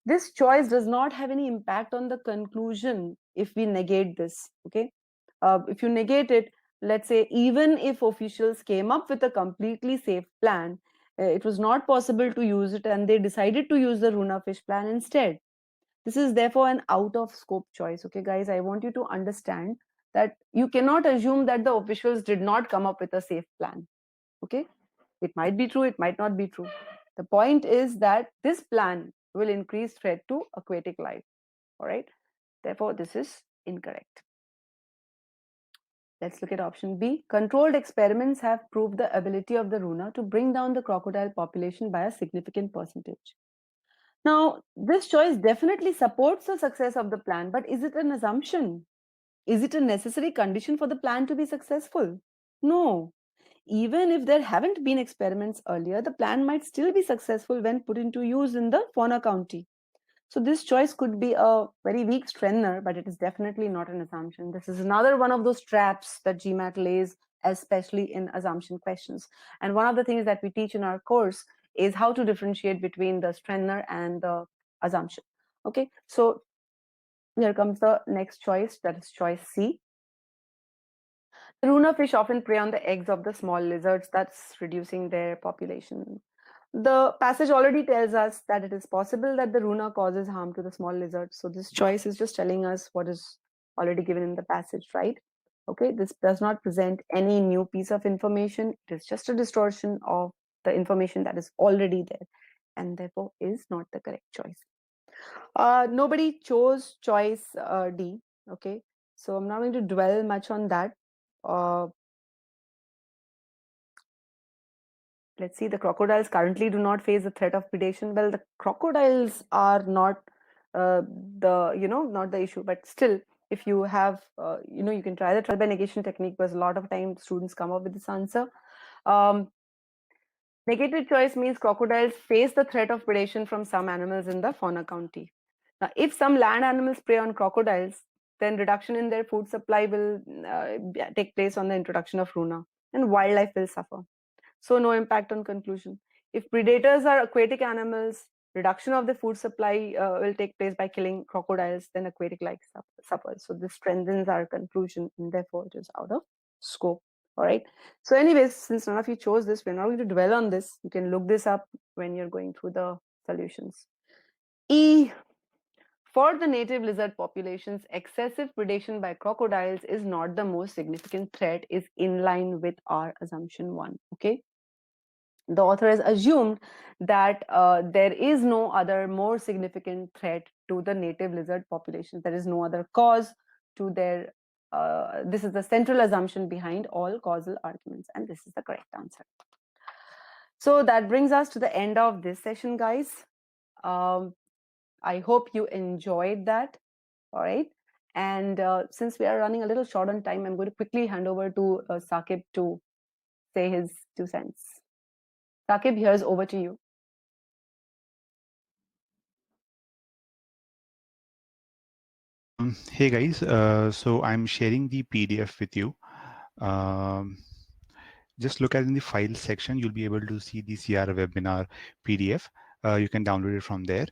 This choice does not have any impact on the conclusion if we negate this. Okay. If you negate it, let's say, even if officials came up with a completely safe plan, it was not possible to use it and they decided to use the Runa fish plan instead. This is therefore an out of scope choice. Okay, guys, I want you to understand that you cannot assume that the officials did not come up with a safe plan. Okay, it might be true, it might not be true. The point is that this plan will increase threat to aquatic life. All right, therefore, this is incorrect. Let's look at option B. Controlled experiments have proved the ability of the Runa to bring down the crocodile population by a significant percentage. Now, this choice definitely supports the success of the plan, but is it an assumption? Is it a necessary condition for the plan to be successful? No. Even if there haven't been experiments earlier, the plan might still be successful when put into use in the fauna county. So this choice could be a very weak strengthener, but it is definitely not an assumption. This is another one of those traps that GMAT lays, especially in assumption questions. And one of the things that we teach in our course is how to differentiate between the strengthener and the assumption. Okay, so here comes the next choice, that is choice C. The Runa fish often prey on the eggs of the small lizards, thus reducing their population. The passage already tells us that it is possible that the Runa causes harm to the small lizards. So this choice is just telling us what is already given in the passage, right? Okay, this does not present any new piece of information. It is just a distortion of the information that is already there and therefore is not the correct choice. Nobody chose choice D. Okay, so I'm not going to dwell much on that. Uh, let's see, the crocodiles currently do not face the threat of predation. Well, the crocodiles are not not the issue, but still, if you have you can try the trial by negation technique, because a lot of times students come up with this answer. um, Negative choice means crocodiles face the threat of predation from some animals in the fauna county. Now, if some land animals prey on crocodiles, then reduction in their food supply will take place on the introduction of Runa, and wildlife will suffer. So no impact on conclusion. If predators are aquatic animals, reduction of the food supply will take place by killing crocodiles, then aquatic life suffers. So this strengthens our conclusion, and therefore it is out of scope. All right. So anyways, since none of you chose this, we're not going to dwell on this. You can look this up when you're going through the solutions. E, for the native lizard populations, excessive predation by crocodiles is not the most significant threat, is in line with our assumption one. Okay. The author has assumed that there is no other more significant threat to the native lizard population. There is no other cause to their This is the central assumption behind all causal arguments, and this is the correct answer. So that brings us to the end of this session, guys. Um, I hope you enjoyed that. All right. And since we are running a little short on time, I'm going to quickly hand over to Saqib to say his 2 cents. Saqib, here's over to you. Hey guys, so I'm sharing the PDF with you. Um, just look at in the file section, you'll be able to see the CR webinar PDF. You can download it from there.